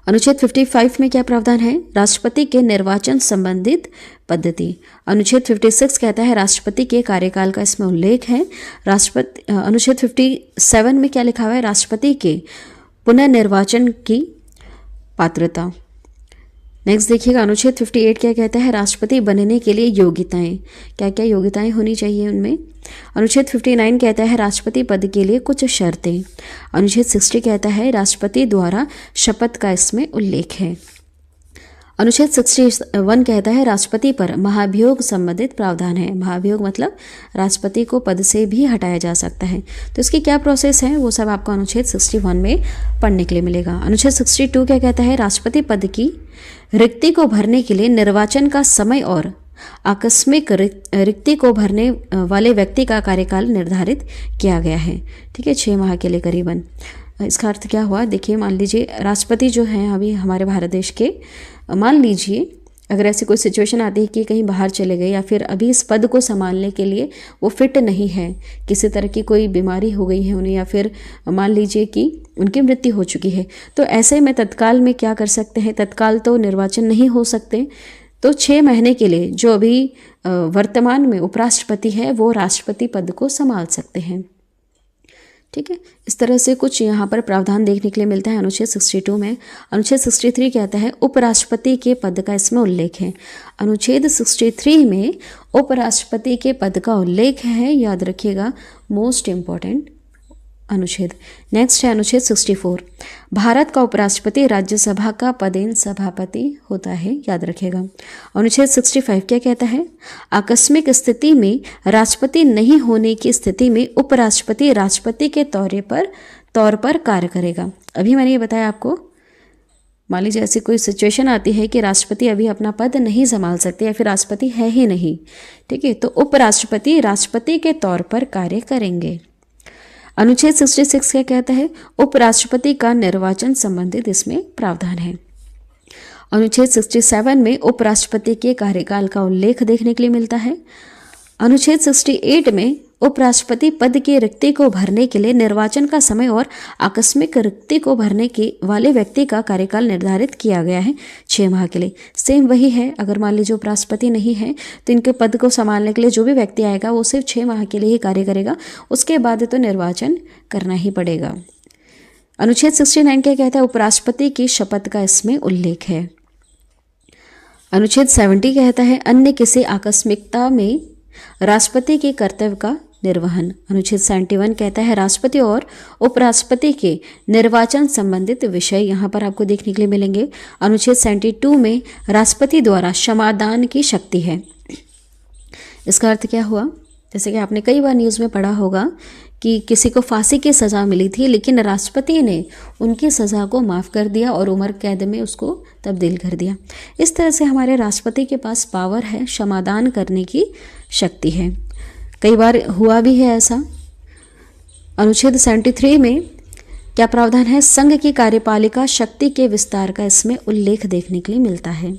अनुच्छेद 55 में क्या प्रावधान है? राष्ट्रपति के निर्वाचन संबंधित पद्धति। अनुच्छेद 56 कहता है राष्ट्रपति के कार्यकाल का इसमें उल्लेख है। अनुच्छेद 57 में क्या लिखा हुआ है? राष्ट्रपति के पुनर्निर्वाचन की पात्रता। नेक्स्ट देखिएगा अनुच्छेद 58 क्या कहता है? राष्ट्रपति बनने के लिए योग्यताएं, क्या क्या योग्यताएं होनी चाहिए उनमें। अनुच्छेद 59 कहता है राष्ट्रपति पद के लिए कुछ शर्तें। अनुच्छेद 60 कहता है राष्ट्रपति द्वारा शपथ का इसमें उल्लेख है। अनुच्छेद 61 कहता है राष्ट्रपति पर महाभियोग संबंधित प्रावधान है। महाभियोग मतलब राष्ट्रपति को पद से भी हटाया जा सकता है। तो इसकी क्या प्रोसेस है वो सब आपको अनुच्छेद 61 में पढ़ने के लिए मिलेगा। अनुच्छेद 62 क्या कहता है? राष्ट्रपति पद की रिक्ति को भरने के लिए निर्वाचन का समय और आकस्मिक रिक्ति को भरने वाले व्यक्ति का कार्यकाल निर्धारित किया गया है। ठीक है, 6 माह के लिए करीबन। इसका अर्थ क्या हुआ? देखिए मान लीजिए राष्ट्रपति जो हैं अभी हमारे भारत देश के, मान लीजिए अगर ऐसी कोई सिचुएशन आती है कि कहीं बाहर चले गए या फिर अभी इस पद को संभालने के लिए वो फिट नहीं है, किसी तरह की कोई बीमारी हो गई है उन्हें या फिर मान लीजिए कि उनकी मृत्यु हो चुकी है, तो ऐसे में तत्काल में क्या कर सकते हैं? तत्काल तो निर्वाचन नहीं हो सकते, तो 6 महीने के लिए जो अभी वर्तमान में उपराष्ट्रपति है वो राष्ट्रपति पद को संभाल सकते हैं। ठीक है, इस तरह से कुछ यहाँ पर प्रावधान देखने के लिए मिलता है अनुच्छेद 62 में। अनुच्छेद 63 कहता है उपराष्ट्रपति के पद का इसमें उल्लेख है। अनुच्छेद 63 में उपराष्ट्रपति के पद का उल्लेख है, याद रखिएगा, मोस्ट इम्पॉर्टेंट अनुच्छेद। नेक्स्ट है अनुच्छेद 64, भारत का उपराष्ट्रपति राज्यसभा का पदेन सभापति होता है, याद रखिएगा। अनुच्छेद 65 क्या कहता है? आकस्मिक स्थिति में राष्ट्रपति नहीं होने की स्थिति में उपराष्ट्रपति राष्ट्रपति के तौर पर कार्य करेगा। अभी मैंने ये बताया आपको, मान लीजिए ऐसी कोई सिचुएशन आती है कि राष्ट्रपति अभी अपना पद नहीं संभाल सकते या फिर राष्ट्रपति है ही नहीं, ठीक है, तो उपराष्ट्रपति राष्ट्रपति के तौर पर कार्य करेंगे। अनुच्छेद 66 क्या कहता है? उपराष्ट्रपति का निर्वाचन संबंधित इसमें प्रावधान है। अनुच्छेद 67 में उपराष्ट्रपति के कार्यकाल का उल्लेख देखने के लिए मिलता है। अनुच्छेद 68 में उपराष्ट्रपति पद की रिक्ति को भरने के लिए निर्वाचन का समय और आकस्मिक रिक्ति को भरने के वाले व्यक्ति का कार्यकाल निर्धारित किया गया है 6 माह के लिए। सेम वही है, अगर मान लीजिए उपराष्ट्रपति नहीं है तो इनके पद को संभालने के लिए जो भी व्यक्ति आएगा वो सिर्फ 6 माह के लिए ही कार्य करेगा, उसके बाद तो निर्वाचन करना ही पड़ेगा। अनुच्छेद 69 क्या कहता है? उपराष्ट्रपति की शपथ का इसमें उल्लेख है। अनुच्छेद 70 कहता है अन्य किसी आकस्मिकता में राष्ट्रपति के कर्तव्य का निर्वहन। अनुच्छेद 71 कहता है राष्ट्रपति और उपराष्ट्रपति के निर्वाचन संबंधित विषय यहाँ पर आपको देखने के लिए मिलेंगे। अनुच्छेद 72 में राष्ट्रपति द्वारा क्षमादान की शक्ति है। इसका अर्थ क्या हुआ? जैसे कि आपने कई बार न्यूज़ में पढ़ा होगा कि किसी को फांसी की सज़ा मिली थी लेकिन राष्ट्रपति ने उनकी सज़ा को माफ़ कर दिया और उम्र कैद में उसको तब्दील कर दिया। इस तरह से हमारे राष्ट्रपति के पास पावर है, क्षमादान करने की शक्ति है। कई बार हुआ भी है ऐसा। अनुच्छेद 73 में क्या प्रावधान है? संघ की कार्यपालिका शक्ति के विस्तार का इसमें उल्लेख देखने के लिए मिलता है।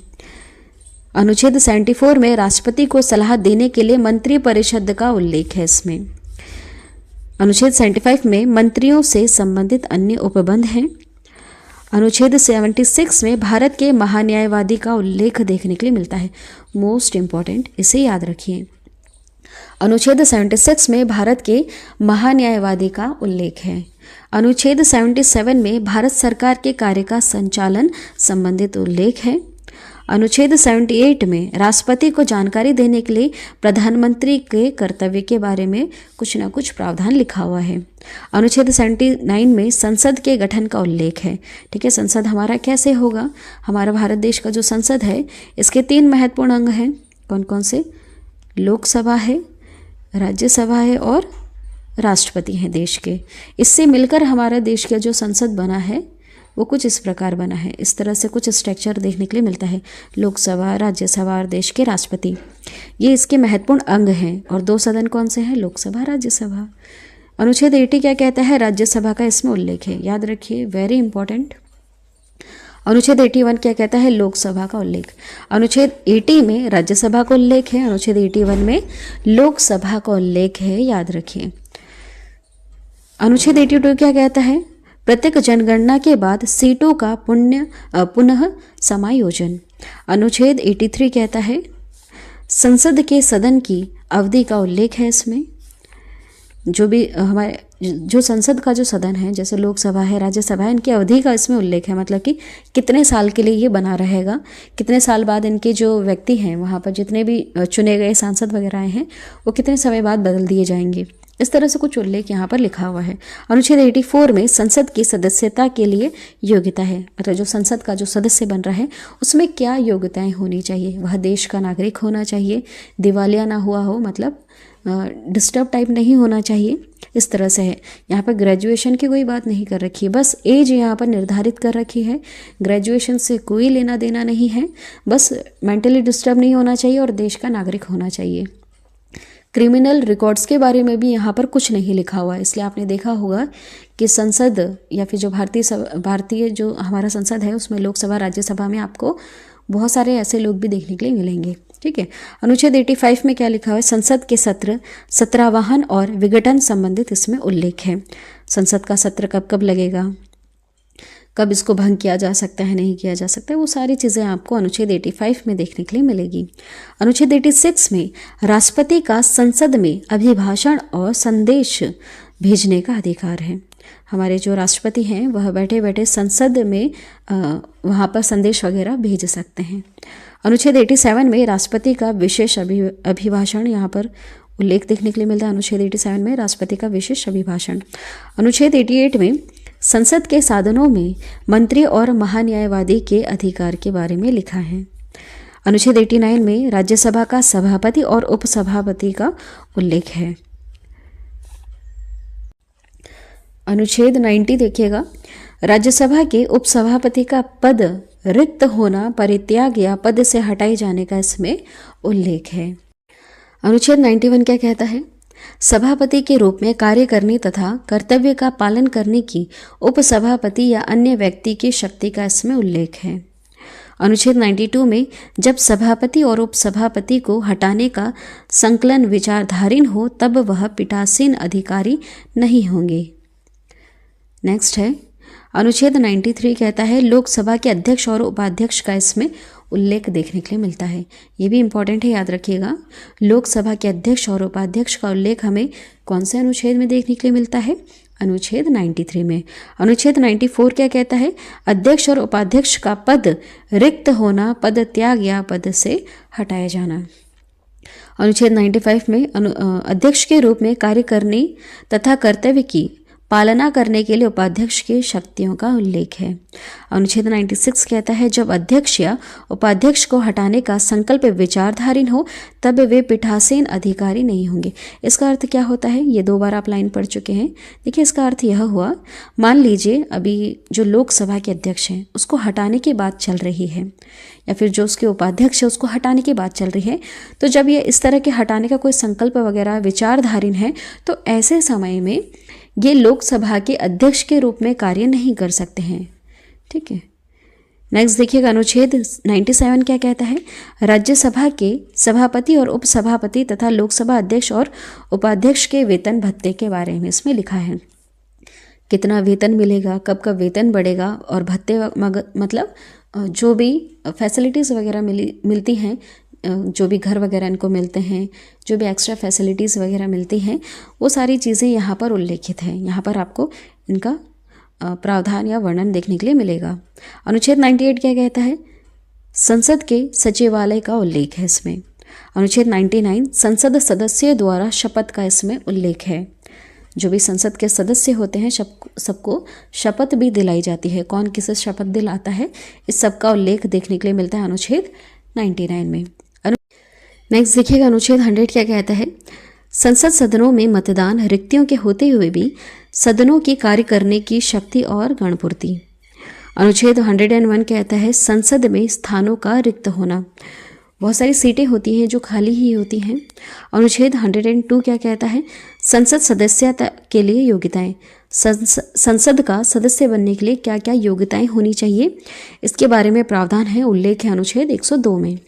अनुच्छेद 74 में राष्ट्रपति को सलाह देने के लिए मंत्रिपरिषद का उल्लेख है इसमें। अनुच्छेद 75 में मंत्रियों से संबंधित अन्य उपबंध हैं। अनुच्छेद 76 में भारत के महान्यायवादी का उल्लेख देखने के लिए मिलता है। मोस्ट इम्पॉर्टेंट, इसे याद रखिए। अनुच्छेद 76 में भारत के महान्यायवादी का उल्लेख है। अनुच्छेद 77 में भारत सरकार के कार्य का संचालन संबंधित उल्लेख है। अनुच्छेद 78 में राष्ट्रपति को जानकारी देने के लिए प्रधानमंत्री के कर्तव्य के बारे में कुछ ना कुछ प्रावधान लिखा हुआ है। अनुच्छेद 79 में संसद के गठन का उल्लेख है। ठीक है, संसद हमारा कैसे होगा? हमारा भारत देश का जो संसद है इसके 3 महत्वपूर्ण अंग हैं। कौन कौन से? लोकसभा है, राज्यसभा है और राष्ट्रपति हैं देश के। इससे मिलकर हमारा देश का जो संसद बना है वो कुछ इस प्रकार बना है। इस तरह से कुछ स्ट्रक्चर देखने के लिए मिलता है। लोकसभा, राज्यसभा और देश के राष्ट्रपति, ये इसके महत्वपूर्ण अंग हैं। और 2 सदन कौन से हैं? लोकसभा, राज्यसभा। अनुच्छेद 80 क्या कहता है? राज्यसभा का इसमें उल्लेख है, याद रखिए, वेरी इंपॉर्टेंट। अनुच्छेद 81 क्या कहता है? लोकसभा का उल्लेख। अनुच्छेद 80 में राज्यसभा का उल्लेख है, अनुच्छेद 81 में लोकसभा का उल्लेख है, याद रखिए। अनुच्छेद 82 क्या कहता है? प्रत्येक जनगणना के बाद सीटों का पुनः समायोजन। अनुच्छेद 83 कहता है संसद के सदन की अवधि का उल्लेख है। इसमें जो भी हमारे जो संसद का जो सदन है, जैसे लोकसभा है, राज्यसभा है, इनकी अवधि का इसमें उल्लेख है। मतलब कि कितने साल के लिए ये बना रहेगा, कितने साल बाद इनके जो व्यक्ति हैं वहाँ पर जितने भी चुने गए सांसद वगैरह हैं वो कितने समय बाद बदल दिए जाएंगे। इस तरह से कुछ उल्लेख यहाँ पर लिखा हुआ है। अनुच्छेद 84 में संसद की सदस्यता के लिए योग्यता है। मतलब जो संसद का जो सदस्य बन रहा है उसमें क्या योग्यताएं होनी चाहिए? वह देश का नागरिक होना चाहिए, दिवालिया ना हुआ हो, मतलब डिस्टर्ब टाइप नहीं होना चाहिए। इस तरह से है। यहाँ पर ग्रेजुएशन की कोई बात नहीं कर रखी है, बस एज यहाँ पर निर्धारित कर रखी है। ग्रेजुएशन से कोई लेना देना नहीं है, बस मेंटली डिस्टर्ब नहीं होना चाहिए और देश का नागरिक होना चाहिए। क्रिमिनल रिकॉर्ड्स के बारे में भी यहाँ पर कुछ नहीं लिखा हुआ है, इसलिए आपने देखा होगा कि संसद या फिर जो भारतीय जो हमारा संसद है उसमें लोकसभा, राज्यसभा में आपको बहुत सारे ऐसे लोग भी देखने के लिए मिलेंगे। ठीक है। अनुच्छेद 85 में क्या लिखा हुआ है? संसद के सत्र, सत्रावहन और विघटन संबंधित इसमें उल्लेख है। संसद का सत्र कब कब लगेगा, कब इसको भंग किया जा सकता है, नहीं किया जा सकता है, वो सारी चीज़ें आपको अनुच्छेद 85 में देखने के लिए मिलेगी। अनुच्छेद 86 में राष्ट्रपति का संसद में अभिभाषण और संदेश भेजने का अधिकार है। हमारे जो राष्ट्रपति हैं वह बैठे बैठे संसद में वहाँ पर संदेश वगैरह भेज सकते हैं। अनुच्छेद 87 में राष्ट्रपति का विशेष अभिभाषण यहाँ पर उल्लेख देखने के लिए मिलता है। अनुच्छेद 87 में राष्ट्रपति का विशेष अभिभाषण। अनुच्छेद 88 में संसद के साधनों में मंत्री और महान्यायवादी के अधिकार के बारे में लिखा है। अनुच्छेद 89 में राज्यसभा का सभापति और उपसभापति का उल्लेख है। अनुच्छेद 90 देखिएगा, राज्यसभा के उपसभापति का पद रिक्त होना, परित्याग या पद से हटाए जाने का इसमें उल्लेख है। अनुच्छेद 91 क्या कहता है? सभापति के रूप में कार्य करने तथा कर्तव्य का पालन करने की उपसभापति या अन्य व्यक्ति की शक्ति का इसमें उल्लेख है। अनुच्छेद 92 में जब सभापति और उपसभापति को हटाने का संकलन विचाराधीन हो तब वह पीठासीन अधिकारी नहीं होंगे। नेक्स्ट है अनुच्छेद 93 कहता है लोकसभा के अध्यक्ष और उपाध्यक्ष का इसमें उल्लेख देखने के लिए मिलता है। ये भी इंपॉर्टेंट है, याद रखिएगा। लोकसभा के अध्यक्ष और उपाध्यक्ष का उल्लेख हमें कौन से अनुच्छेद में देखने के लिए मिलता है? अनुच्छेद 93 में। अनुच्छेद 94 क्या कहता है? अध्यक्ष और उपाध्यक्ष का पद रिक्त होना, पद त्याग या पद से हटाया जाना। अनुच्छेद 95 में अध्यक्ष के रूप में कार्य करने तथा कर्तव्य की पालना करने के लिए उपाध्यक्ष की शक्तियों का उल्लेख है। अनुच्छेद 96 कहता है जब अध्यक्ष या उपाध्यक्ष को हटाने का संकल्प विचाराधीन हो तब वे पीठासीन अधिकारी नहीं होंगे। इसका अर्थ क्या होता है? ये 2 बार आप लाइन पढ़ चुके हैं। देखिए, इसका अर्थ यह हुआ, मान लीजिए अभी जो लोकसभा के अध्यक्ष हैं उसको हटाने की बात चल रही है, या फिर जो उसके उपाध्यक्ष है उसको हटाने की बात चल रही है, तो जब ये इस तरह के हटाने का कोई संकल्प वगैरह विचाराधीन है तो ऐसे समय में ये लोकसभा के अध्यक्ष के रूप में कार्य नहीं कर सकते हैं। ठीक है। नेक्स्ट देखिएगा, अनुच्छेद 97 क्या कहता है? राज्यसभा के सभापति और उपसभापति तथा लोकसभा अध्यक्ष और उपाध्यक्ष के वेतन भत्ते के बारे में इसमें लिखा है। कितना वेतन मिलेगा, कब कब वेतन बढ़ेगा और भत्ते मतलब जो भी फैसिलिटीज़ वगैरह मिलती हैं, जो भी घर वगैरह इनको मिलते हैं, जो भी एक्स्ट्रा फैसिलिटीज़ वगैरह मिलती हैं, वो सारी चीज़ें यहाँ पर उल्लेखित हैं। यहाँ पर आपको इनका प्रावधान या वर्णन देखने के लिए मिलेगा। अनुच्छेद 98 क्या कहता है? संसद के सचिवालय का उल्लेख है इसमें। अनुच्छेद 99 संसद सदस्य द्वारा शपथ का इसमें उल्लेख है। जो भी संसद के सदस्य होते हैं सबको शपथ भी दिलाई जाती है। कौन किसे शपथ दिलाता है, इस सब का उल्लेख देखने के लिए मिलता है अनुच्छेद 99 में। नेक्स्ट देखिएगा अनुच्छेद 100 क्या कहता है। संसद सदनों में मतदान रिक्तियों के होते हुए भी सदनों की कार्य करने की शक्ति और गणपूर्ति। अनुच्छेद 101 कहता है संसद में स्थानों का रिक्त होना। बहुत सारी सीटें होती हैं जो खाली ही होती हैं। अनुच्छेद 102 क्या कहता है, संसद सदस्यता के लिए योग्यताएं। संसद का सदस्य बनने के लिए क्या क्या योग्यताएं होनी चाहिए, इसके बारे में प्रावधान है, उल्लेख है अनुच्छेद 102 में।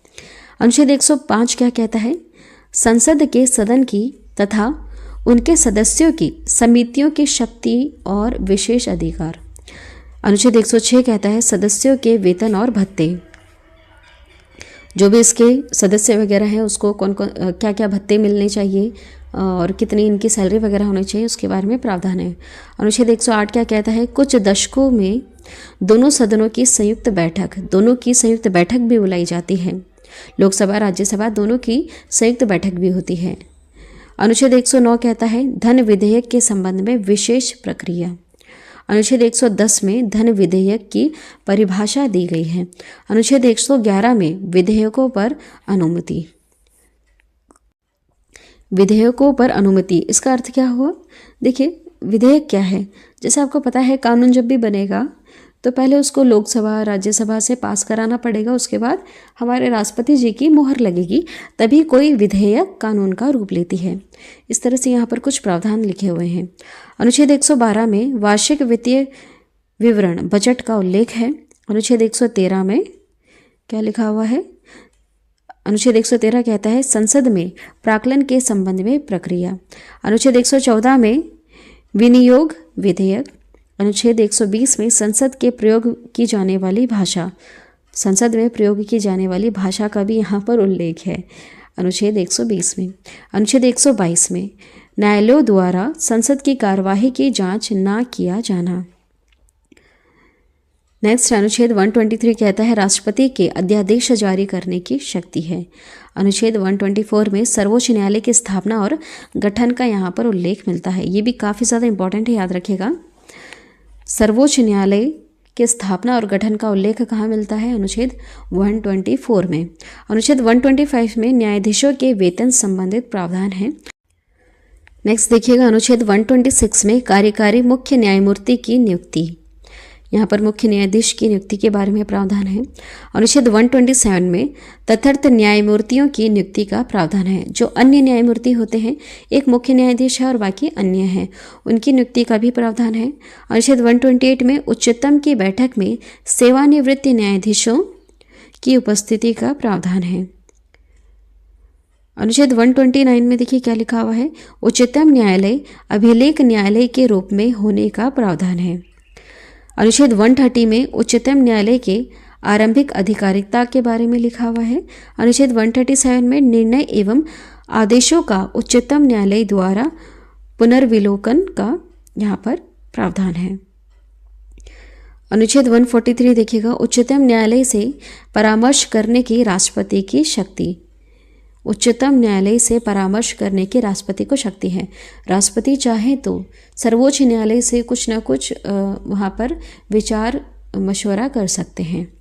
अनुच्छेद 105 क्या कहता है, संसद के सदन की तथा उनके सदस्यों की समितियों की शक्ति और विशेष अधिकार। अनुच्छेद 106 कहता है सदस्यों के वेतन और भत्ते। जो भी इसके सदस्य वगैरह हैं उसको कौन कौन क्या क्या भत्ते मिलने चाहिए और कितनी इनकी सैलरी वगैरह होनी चाहिए, उसके बारे में प्रावधान है। अनुच्छेद 108 क्या कहता है, कुछ दशकों में दोनों सदनों की संयुक्त बैठक भी बुलाई जाती है। लोकसभा राज्यसभा दोनों की संयुक्त बैठक भी होती है। अनुच्छेद 109 कहता है धन विधेयक के संबंध में विशेष प्रक्रिया। अनुच्छेद 110 में धन विधेयक की परिभाषा दी गई है। अनुच्छेद 111 में विधेयकों पर अनुमति। इसका अर्थ क्या हुआ, देखिए विधेयक क्या है। जैसे आपको पता है कानून जब भी बनेगा तो पहले उसको लोकसभा राज्यसभा से पास कराना पड़ेगा, उसके बाद हमारे राष्ट्रपति जी की मोहर लगेगी, तभी कोई विधेयक कानून का रूप लेती है। इस तरह से यहाँ पर कुछ प्रावधान लिखे हुए हैं। अनुच्छेद 112 में वार्षिक वित्तीय विवरण बजट का उल्लेख है। अनुच्छेद 113 में क्या लिखा हुआ है, अनुच्छेद 113 कहता है संसद में प्राक्कलन के संबंध में प्रक्रिया। अनुच्छेद 114 में विनियोग विधेयक। अनुच्छेद 120 में संसद में प्रयोग की जाने वाली भाषा का भी यहाँ पर उल्लेख है अनुच्छेद 120 में। अनुच्छेद 122 में न्यायालयों द्वारा संसद की कार्यवाही की जांच न किया जाना। नेक्स्ट अनुच्छेद 123 कहता है राष्ट्रपति के अध्यादेश जारी करने की शक्ति है। अनुच्छेद 124 में सर्वोच्च न्यायालय की स्थापना और गठन का यहाँ पर उल्लेख मिलता है। ये भी काफ़ी ज़्यादा इंपॉर्टेंट है, याद रखिएगा। सर्वोच्च न्यायालय के स्थापना और गठन का उल्लेख कहाँ मिलता है, अनुच्छेद 124 में। अनुच्छेद 125 में न्यायाधीशों के वेतन संबंधित प्रावधान है। नेक्स्ट देखिएगा अनुच्छेद 126 में कार्यकारी मुख्य न्यायमूर्ति की नियुक्ति। यहाँ पर मुख्य न्यायाधीश की नियुक्ति के बारे में प्रावधान है। अनुच्छेद 127 में तथार्थ न्यायमूर्तियों की नियुक्ति का प्रावधान है। जो अन्य न्यायमूर्ति होते हैं, एक मुख्य न्यायाधीश है और बाकी अन्य हैं, उनकी नियुक्ति का भी प्रावधान है। अनुच्छेद 128 में उच्चतम की बैठक में सेवानिवृत्त न्यायाधीशों की उपस्थिति का प्रावधान है। अनुच्छेद 129 में देखिए क्या लिखा हुआ है, उच्चतम न्यायालय अभिलेख न्यायालय के रूप में होने का प्रावधान है। अनुच्छेद 130 में उच्चतम न्यायालय के आरंभिक अधिकारिकता के बारे में लिखा हुआ है। अनुच्छेद 137 में निर्णय एवं आदेशों का उच्चतम न्यायालय द्वारा पुनर्विलोकन का यहाँ पर प्रावधान है। अनुच्छेद 143 देखिएगा, उच्चतम न्यायालय से परामर्श करने की राष्ट्रपति की शक्ति। उच्चतम न्यायालय से परामर्श करने की राष्ट्रपति को शक्ति है। राष्ट्रपति चाहे तो सर्वोच्च न्यायालय से कुछ ना कुछ वहाँ पर विचार मशवरा कर सकते हैं।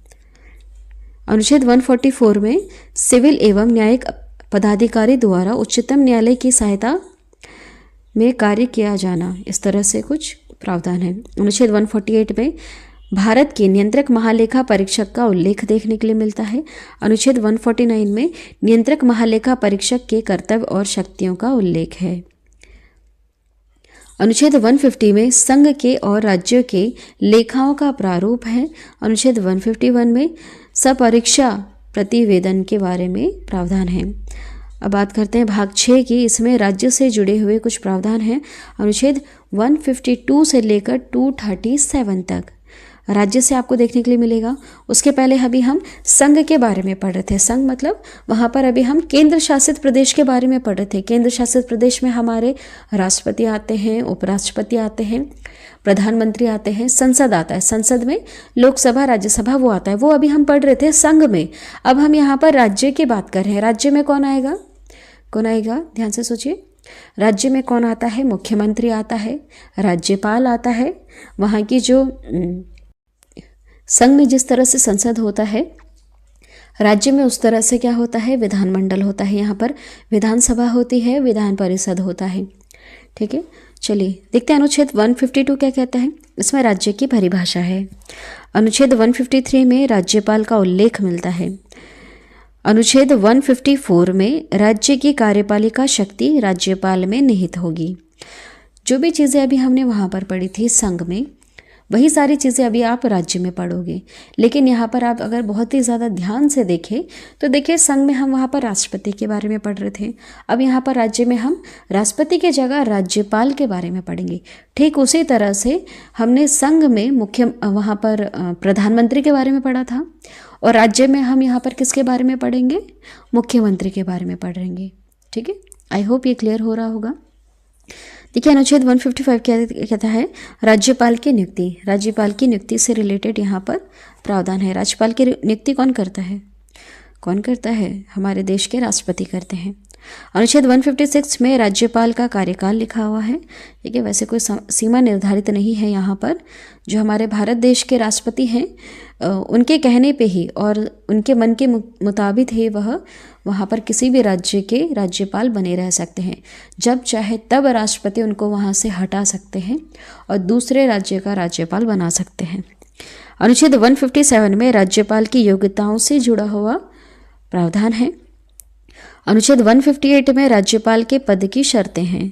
अनुच्छेद 144 में सिविल एवं न्यायिक पदाधिकारी द्वारा उच्चतम न्यायालय की सहायता में कार्य किया जाना, इस तरह से कुछ प्रावधान है। अनुच्छेद 148 में भारत के नियंत्रक महालेखा परीक्षक का उल्लेख देखने के लिए मिलता है। अनुच्छेद 149 में नियंत्रक महालेखा परीक्षक के कर्तव्य और शक्तियों का उल्लेख है। अनुच्छेद 150 में संघ के और राज्यों के लेखाओं का प्रारूप है। अनुच्छेद 151 में सपरीक्षा प्रतिवेदन के बारे में प्रावधान है। अब बात करते हैं भाग 6 की। इसमें राज्य से जुड़े हुए कुछ प्रावधान हैं। अनुच्छेद 152 से लेकर 237 तक राज्य से आपको देखने के लिए मिलेगा। उसके पहले अभी हम संघ के बारे में पढ़ रहे थे। संघ मतलब वहाँ पर अभी हम केंद्र शासित प्रदेश के बारे में पढ़ रहे थे। केंद्र शासित प्रदेश में हमारे राष्ट्रपति आते हैं, उपराष्ट्रपति आते हैं, प्रधानमंत्री आते हैं, संसद आता है। संसद में लोकसभा, राज्यसभा वो आता है, वो अभी हम पढ़ रहे थे संघ में। अब हम यहाँ पर राज्य की बात कर रहे हैं। राज्य में कौन आएगा, कौन आएगा, ध्यान से सोचिए। राज्य में कौन आता है, मुख्यमंत्री आता है, राज्यपाल आता है। वहाँ की जो संघ में जिस तरह से संसद होता है, राज्य में उस तरह से क्या होता है, विधानमंडल होता है। यहाँ पर विधानसभा होती है, विधान परिषद होता है। ठीक है, चलिए देखते हैं अनुच्छेद 152 क्या कहता है। इसमें राज्य की परिभाषा है। अनुच्छेद 153 में राज्यपाल का उल्लेख मिलता है। अनुच्छेद 154 में राज्य की कार्यपालिका शक्ति राज्यपाल में निहित होगी। जो भी चीज़ें अभी हमने वहाँ पर पढ़ी थी संघ में, वही सारी चीज़ें अभी आप राज्य में पढ़ोगे। लेकिन यहाँ पर आप अगर बहुत ही ज़्यादा ध्यान से देखें तो देखिए, संघ में हम वहाँ पर राष्ट्रपति के बारे में पढ़ रहे थे। अब यहाँ पर राज्य में हम राष्ट्रपति के जगह राज्यपाल के बारे में पढ़ेंगे। ठीक उसी तरह से हमने संघ में वहाँ पर प्रधानमंत्री के बारे में पढ़ा था, और राज्य में हम यहाँ पर किसके बारे में पढ़ेंगे, मुख्यमंत्री के बारे में पढ़ेंगे। ठीक है, आई होप ये क्लियर हो रहा होगा। देखिए अनुच्छेद 155 क्या कहता है, राज्यपाल की नियुक्ति। राज्यपाल की नियुक्ति से रिलेटेड यहाँ पर प्रावधान है। राज्यपाल की नियुक्ति कौन करता है, कौन करता है, हमारे देश के राष्ट्रपति करते हैं। अनुच्छेद 156 में राज्यपाल का कार्यकाल लिखा हुआ है। ठीक है, वैसे कोई सीमा निर्धारित नहीं है यहाँ पर। जो हमारे भारत देश के राष्ट्रपति हैं उनके कहने पे ही और उनके मन के मुताबिक ही वह वहाँ पर किसी भी राज्य के राज्यपाल बने रह सकते हैं। जब चाहे तब राष्ट्रपति उनको वहाँ से हटा सकते हैं और दूसरे राज्य का राज्यपाल बना सकते हैं। अनुच्छेद 157 में राज्यपाल की योग्यताओं से जुड़ा हुआ प्रावधान है। अनुच्छेद 158 में राज्यपाल के पद की शर्तें हैं।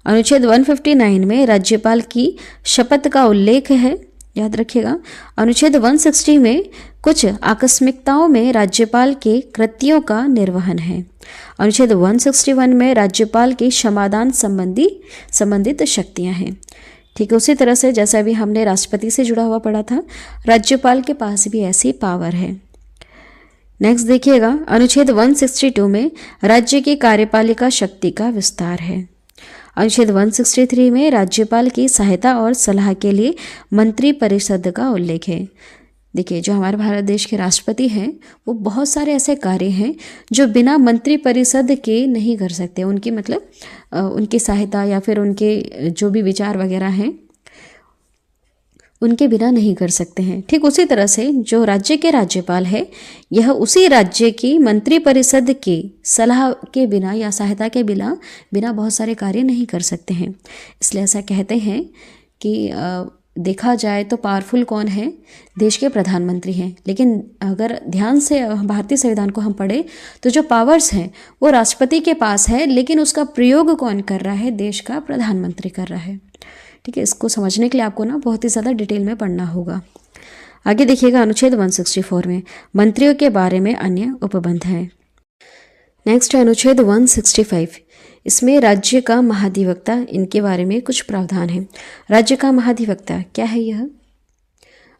अनुच्छेद 159 में राज्यपाल की शपथ का उल्लेख है, याद रखिएगा। अनुच्छेद 160 में कुछ आकस्मिकताओं में राज्यपाल के कृत्यों का निर्वहन है। अनुच्छेद 161 में राज्यपाल की क्षमादान संबंधित शक्तियां हैं। ठीक है, उसी तरह से जैसा अभी हमने राष्ट्रपति से जुड़ा हुआ पढ़ा था, राज्यपाल के पास भी ऐसी पावर है। नेक्स्ट देखिएगा, अनुच्छेद 162 में राज्य की कार्यपालिका शक्ति का विस्तार है। अनुच्छेद 163 में राज्यपाल की सहायता और सलाह के लिए मंत्री परिषद का उल्लेख है। देखिए, जो हमारे भारत देश के राष्ट्रपति हैं वो बहुत सारे ऐसे कार्य हैं जो बिना मंत्री परिषद के नहीं कर सकते। उनकी मतलब उनकी सहायता या फिर उनके जो भी विचार वगैरह हैं उनके बिना नहीं कर सकते हैं। ठीक उसी तरह से जो राज्य के राज्यपाल है, यह उसी राज्य की मंत्री परिषद की सलाह के बिना या सहायता के बिना बहुत सारे कार्य नहीं कर सकते हैं। इसलिए ऐसा कहते हैं कि देखा जाए तो पावरफुल कौन है, देश के प्रधानमंत्री हैं। लेकिन अगर ध्यान से भारतीय संविधान को हम पढ़े तो जो पावर्स हैं वो राष्ट्रपति के पास है, लेकिन उसका प्रयोग कौन कर रहा है, देश का प्रधानमंत्री कर रहा है। ठीक है, इसको समझने के लिए आपको ना बहुत ही ज़्यादा डिटेल में पढ़ना होगा। आगे देखिएगा, अनुच्छेद 164 में मंत्रियों के बारे में अन्य उपबंध हैं। नेक्स्ट है अनुच्छेद 165। इसमें राज्य का महाधिवक्ता, इनके बारे में कुछ प्रावधान है। राज्य का महाधिवक्ता क्या है, यह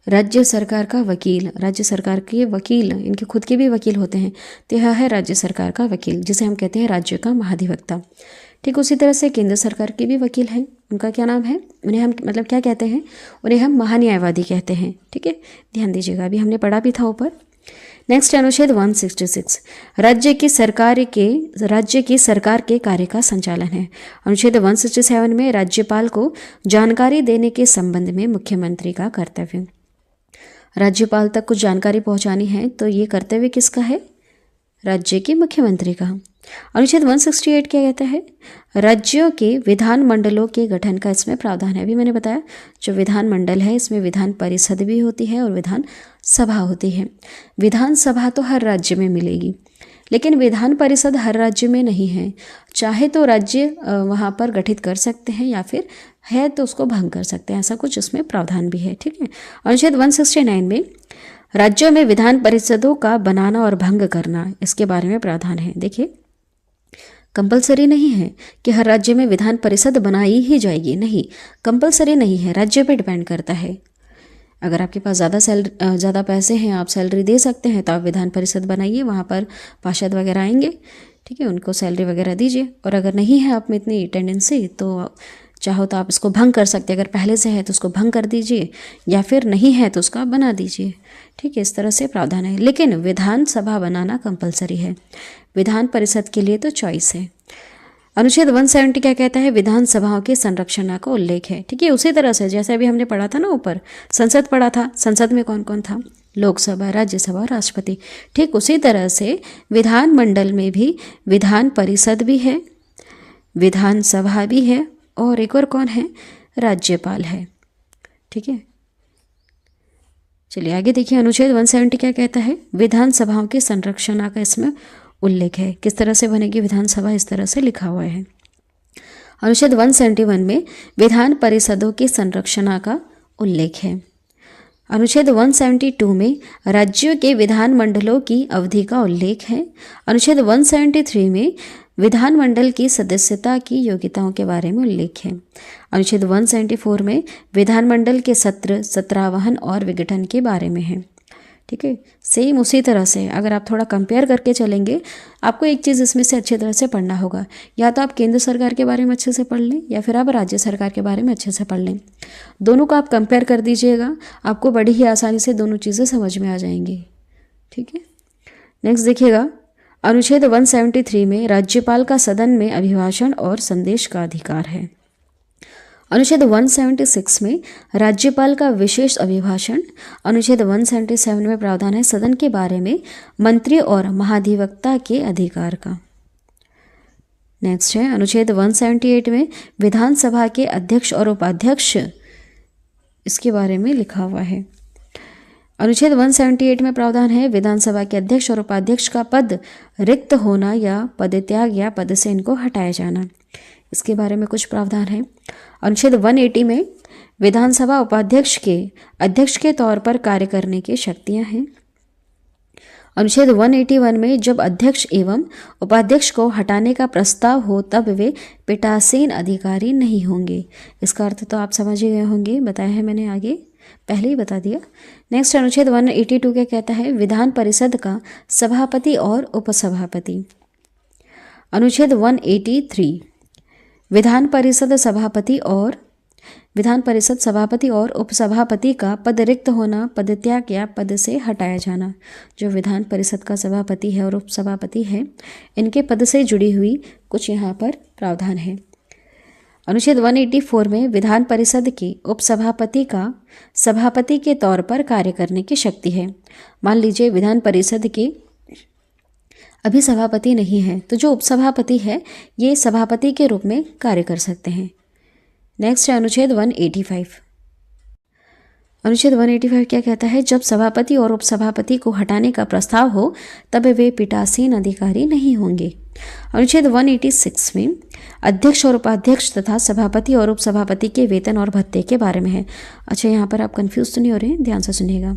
राज्य सरकार का वकील। राज्य सरकार के वकील, इनके खुद के भी वकील होते हैं, तो यह है राज्य सरकार का वकील, जिसे हम कहते हैं राज्य का महाधिवक्ता। ठीक उसी तरह से केंद्र सरकार के भी वकील हैं, उनका क्या नाम है, उन्हें हम मतलब क्या कहते हैं, उन्हें हम महान्यायवादी कहते हैं। ठीक है, ध्यान दीजिएगा, अभी हमने पढ़ा भी था ऊपर। नेक्स्ट अनुच्छेद 166 राज्य की सरकार के कार्य का संचालन है। अनुच्छेद 167 में राज्यपाल को जानकारी देने के संबंध में मुख्यमंत्री का कर्तव्य। राज्यपाल तक कुछ जानकारी पहुंचानी है तो ये कर्तव्य किसका है, राज्य के मुख्यमंत्री का। अनुच्छेद 168 क्या कहता है, राज्यों के विधानमंडलों के गठन का इसमें प्रावधान है। अभी मैंने बताया जो विधानमंडल है इसमें विधान परिषद भी होती है और विधान सभा होती है। विधान सभा तो हर राज्य में मिलेगी, लेकिन विधान परिषद हर राज्य में नहीं है। चाहे तो राज्य वहाँ पर गठित कर सकते हैं या फिर है तो उसको भंग कर सकते हैं, ऐसा कुछ उसमें प्रावधान भी है। ठीक है, अनुच्छेद 169 में राज्यों में विधान परिषदों का बनाना और भंग करना, इसके बारे में प्रावधान है। देखिए, कंपलसरी नहीं है कि हर राज्य में विधान परिषद बनाई ही जाएगी, नहीं, कंपलसरी नहीं है, राज्य पे डिपेंड करता है। अगर आपके पास ज़्यादा पैसे हैं, आप सैलरी दे सकते हैं, तो आप विधान परिषद बनाइए, वहाँ पर पार्षद वगैरह आएंगे, ठीक है, उनको सैलरी वगैरह दीजिए। और अगर नहीं है आप में इतनी टेंडेंसी, तो चाहो तो आप इसको भंग कर सकते हैं। अगर पहले से है तो उसको भंग कर दीजिए, या फिर नहीं है तो उसको आप बना दीजिए, ठीक है। इस तरह से प्रावधान है, लेकिन विधानसभा बनाना कंपलसरी है, विधान परिषद के लिए तो चॉइस है। अनुच्छेद 170 क्या कहता है? विधानसभाओं के संरक्षण का उल्लेख है, ठीक है। उसी तरह से जैसे अभी हमने पढ़ा था ना, ऊपर संसद पढ़ा था, संसद में कौन कौन था? लोकसभा, राज्यसभा और राष्ट्रपति। ठीक उसी तरह से विधानमंडल में भी विधान परिषद भी है, विधानसभा भी है, और एक और कौन है? राज्यपाल है, ठीक है। चलिए आगे देखिए, अनुच्छेद 170 क्या कहता है? विधानसभाओं के संरक्षण का इसमें उल्लेख है। किस तरह से बनेगी विधानसभा? इस तरह से लिखा हुआ है। अनुच्छेद 171 में विधान परिषदों के संरक्षण का उल्लेख है। अनुच्छेद 172 में राज्यों के विधानमंडलों की अवधि का उल्लेख है। अनुच्छेद 173 में विधानमंडल की सदस्यता की योग्यताओं के बारे में उल्लेख है। अनुच्छेद 174 में विधानमंडल के सत्र, सत्रावहन और विघटन के बारे में है, ठीक है। सेम उसी तरह से अगर आप थोड़ा कंपेयर करके चलेंगे, आपको एक चीज़ इसमें से अच्छी तरह से पढ़ना होगा, या तो आप केंद्र सरकार के बारे में अच्छे से पढ़ लें, या फिर आप राज्य सरकार के बारे में अच्छे से पढ़ लें। दोनों को आप कंपेयर कर दीजिएगा, आपको बड़ी ही आसानी से दोनों चीज़ें समझ में आ जाएंगी, ठीक है। नेक्स्ट देखिएगा, अनुच्छेद 173 में राज्यपाल का सदन में अभिभाषण और संदेश का अधिकार है। अनुच्छेद 176 में राज्यपाल का विशेष अभिभाषण। अनुच्छेद 177 में प्रावधान है सदन के बारे में मंत्री और महाधिवक्ता के अधिकार का। नेक्स्ट है अनुच्छेद 178 में विधानसभा के अध्यक्ष और उपाध्यक्ष, इसके बारे में लिखा हुआ है। अनुच्छेद 178 में प्रावधान है विधानसभा के अध्यक्ष और उपाध्यक्ष का पद रिक्त होना या पदत्याग या पद से इनको हटाया जाना, इसके बारे में कुछ प्रावधान है। अनुच्छेद 180 में विधानसभा उपाध्यक्ष के अध्यक्ष के तौर पर कार्य करने की शक्तियां हैं। अनुच्छेद 181 में जब अध्यक्ष एवं उपाध्यक्ष को हटाने का प्रस्ताव हो तब वे पीठासीन अधिकारी नहीं होंगे। इसका अर्थ तो आप समझ ही गए होंगे, बताया है मैंने आगे, पहले ही बता दिया। नेक्स्ट अनुच्छेद 182 क्या कहता है? विधान परिषद का सभापति और उपसभापति। अनुच्छेद 183 विधान परिषद सभापति और उपसभापति का पद रिक्त होना, पदत्याग या पद से हटाया जाना। जो विधान परिषद का सभापति है और उपसभापति है, इनके पद से जुड़ी हुई कुछ यहाँ पर प्रावधान है। अनुच्छेद 184 में विधान परिषद के उपसभापति का सभापति के तौर पर कार्य करने की शक्ति है। मान लीजिए विधान परिषद के अभी सभापति नहीं है, तो जो उपसभापति है ये सभापति के रूप में कार्य कर सकते हैं। नेक्स्ट है अनुच्छेद 185। अनुच्छेद 185 क्या कहता है? जब सभापति और उपसभापति को हटाने का प्रस्ताव हो तब वे पीठासीन अधिकारी नहीं होंगे। अनुच्छेद 186 में अध्यक्ष और उपाध्यक्ष तथा सभापति और उपसभापति के वेतन और भत्ते के बारे में है। अच्छा, यहाँ पर आप कंफ्यूज तो नहीं हो रहे हैं, ध्यान से सुनिएगा।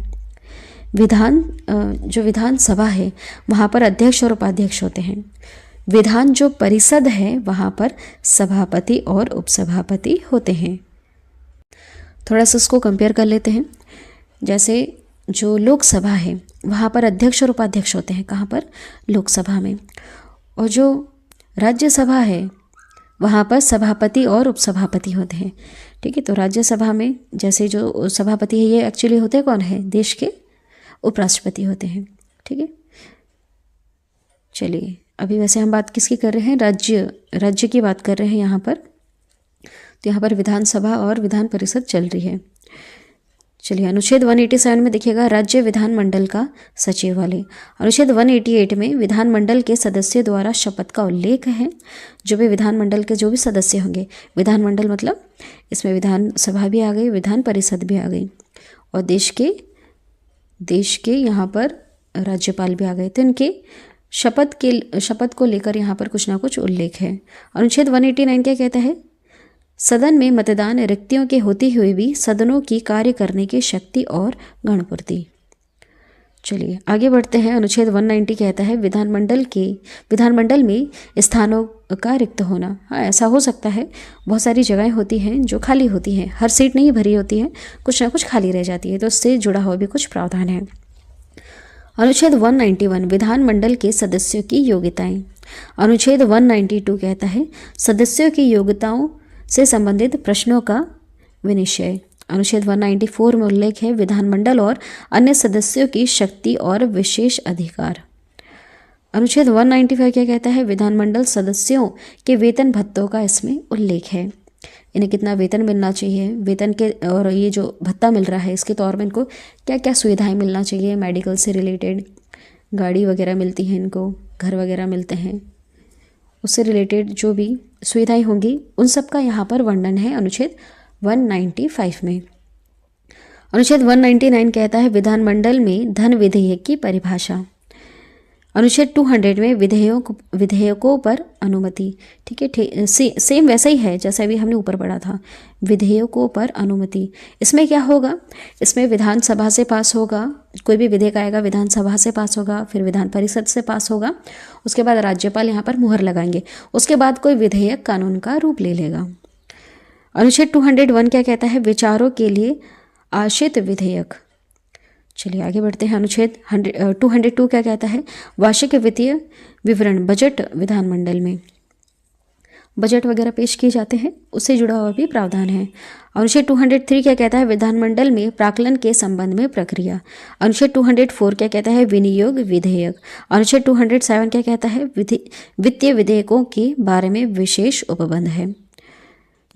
जो विधानसभा है वहाँ पर अध्यक्ष और उपाध्यक्ष होते हैं। विधान जो परिषद है वहाँ पर सभापति और उपसभापति होते हैं। थोड़ा सा इसको कंपेयर कर लेते हैं। जैसे जो लोकसभा है वहाँ पर अध्यक्ष और उपाध्यक्ष होते हैं, कहाँ पर? लोकसभा में। और जो राज्यसभा है वहाँ पर सभापति और उपसभापति होते हैं, ठीक है। तो राज्यसभा में जैसे जो सभापति है ये एक्चुअली होते कौन है? देश के उपराष्ट्रपति होते हैं, ठीक है। चलिए अभी वैसे हम बात किसकी कर रहे हैं? राज्य की बात कर रहे हैं यहाँ पर। तो यहाँ पर विधानसभा और विधान परिषद चल रही है। चलिए अनुच्छेद 187 में देखिएगा राज्य विधानमंडल का सचिवालय। अनुच्छेद 188 में विधानमंडल के सदस्य द्वारा शपथ का उल्लेख है। जो भी विधानमंडल के जो भी सदस्य होंगे, विधानमंडल मतलब इसमें विधानसभा भी आ गई, विधान परिषद भी आ गई, और देश के यहाँ पर राज्यपाल भी आ गए, तो इनके शपथ को लेकर यहाँ पर कुछ ना कुछ उल्लेख है। अनुच्छेद 189 क्या कहता है? सदन में मतदान रिक्तियों के होते हुए भी सदनों की कार्य करने की शक्ति और गणपूर्ति। चलिए आगे बढ़ते हैं। अनुच्छेद 190 कहता है विधानमंडल में स्थानों का रिक्त होना। हाँ, ऐसा हो सकता है, बहुत सारी जगहें होती हैं जो खाली होती हैं, हर सीट नहीं भरी होती है, कुछ ना कुछ खाली रह जाती है, तो उससे जुड़ा हुआ भी कुछ प्रावधान है। अनुच्छेद 191 विधानमंडल के सदस्यों की योग्यताएं। अनुच्छेद 192 कहता है सदस्यों की योग्यताओं से संबंधित प्रश्नों का विनिश्चय। अनुच्छेद 194 में उल्लेख है विधानमंडल और अन्य सदस्यों की शक्ति और विशेष अधिकार। अनुच्छेद 195 क्या कहता है विधानमंडल सदस्यों के वेतन भत्तों का इसमें उल्लेख है। इन्हें कितना वेतन मिलना चाहिए, वेतन के और ये जो भत्ता मिल रहा है इसके तौर में इनको क्या क्या सुविधाएं मिलना चाहिए, मेडिकल से रिलेटेड, गाड़ी वगैरह मिलती हैं इनको, घर वगैरह मिलते हैं, उससे रिलेटेड जो भी सुविधाएं होंगी उन सब का यहाँ पर वर्णन है अनुच्छेद 195 में। अनुच्छेद 199 कहता है विधानमंडल में धन विधेयक की परिभाषा। अनुच्छेद 200 में विधेयकों पर अनुमति। ठीक है, सेम वैसा ही है जैसा अभी हमने ऊपर पढ़ा था, विधेयकों पर अनुमति। इसमें क्या होगा, इसमें विधानसभा से पास होगा, कोई भी विधेयक आएगा विधानसभा से पास होगा, फिर विधान परिषद से पास होगा, उसके बाद राज्यपाल यहाँ पर मुहर लगाएंगे, उसके बाद कोई विधेयक कानून का रूप ले लेगा। अनुच्छेद 201 क्या कहता है विचारों के लिए आश्रित विधेयक। चलिए आगे बढ़ते हैं। अनुच्छेद 202 क्या कहता है वार्षिक वित्तीय विवरण, बजट विधानमंडल में बजट वगैरह पेश किए जाते हैं, उससे जुड़ा हुआ भी प्रावधान है। अनुच्छेद 203 क्या कहता है विधानमंडल में प्राक्कलन के संबंध में प्रक्रिया। अनुच्छेद 204 क्या कहता है विनियोग विधेयक। अनुच्छेद 207 क्या कहता है वित्तीय विधेयकों के बारे में विशेष उपबंध है।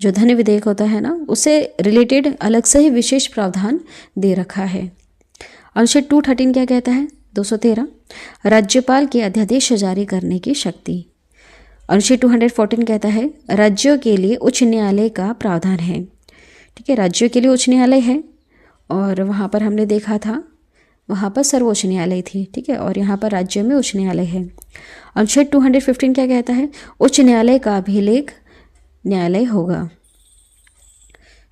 जो धन विधेयक होता है ना, उससे रिलेटेड अलग से ही विशेष प्रावधान दे रखा है। अनुच्छेद 213 क्या कहता है 213 राज्यपाल के अध्यादेश जारी करने की शक्ति। अनुच्छेद 214 कहता है राज्यों के लिए उच्च न्यायालय का प्रावधान है। ठीक है, राज्यों के लिए उच्च न्यायालय है और वहाँ पर हमने देखा था वहाँ पर सर्वोच्च न्यायालय थी। ठीक है, और यहाँ पर राज्यों में उच्च न्यायालय है। अनुच्छेद 215 क्या कहता है उच्च न्यायालय का अभिलेख न्यायालय होगा।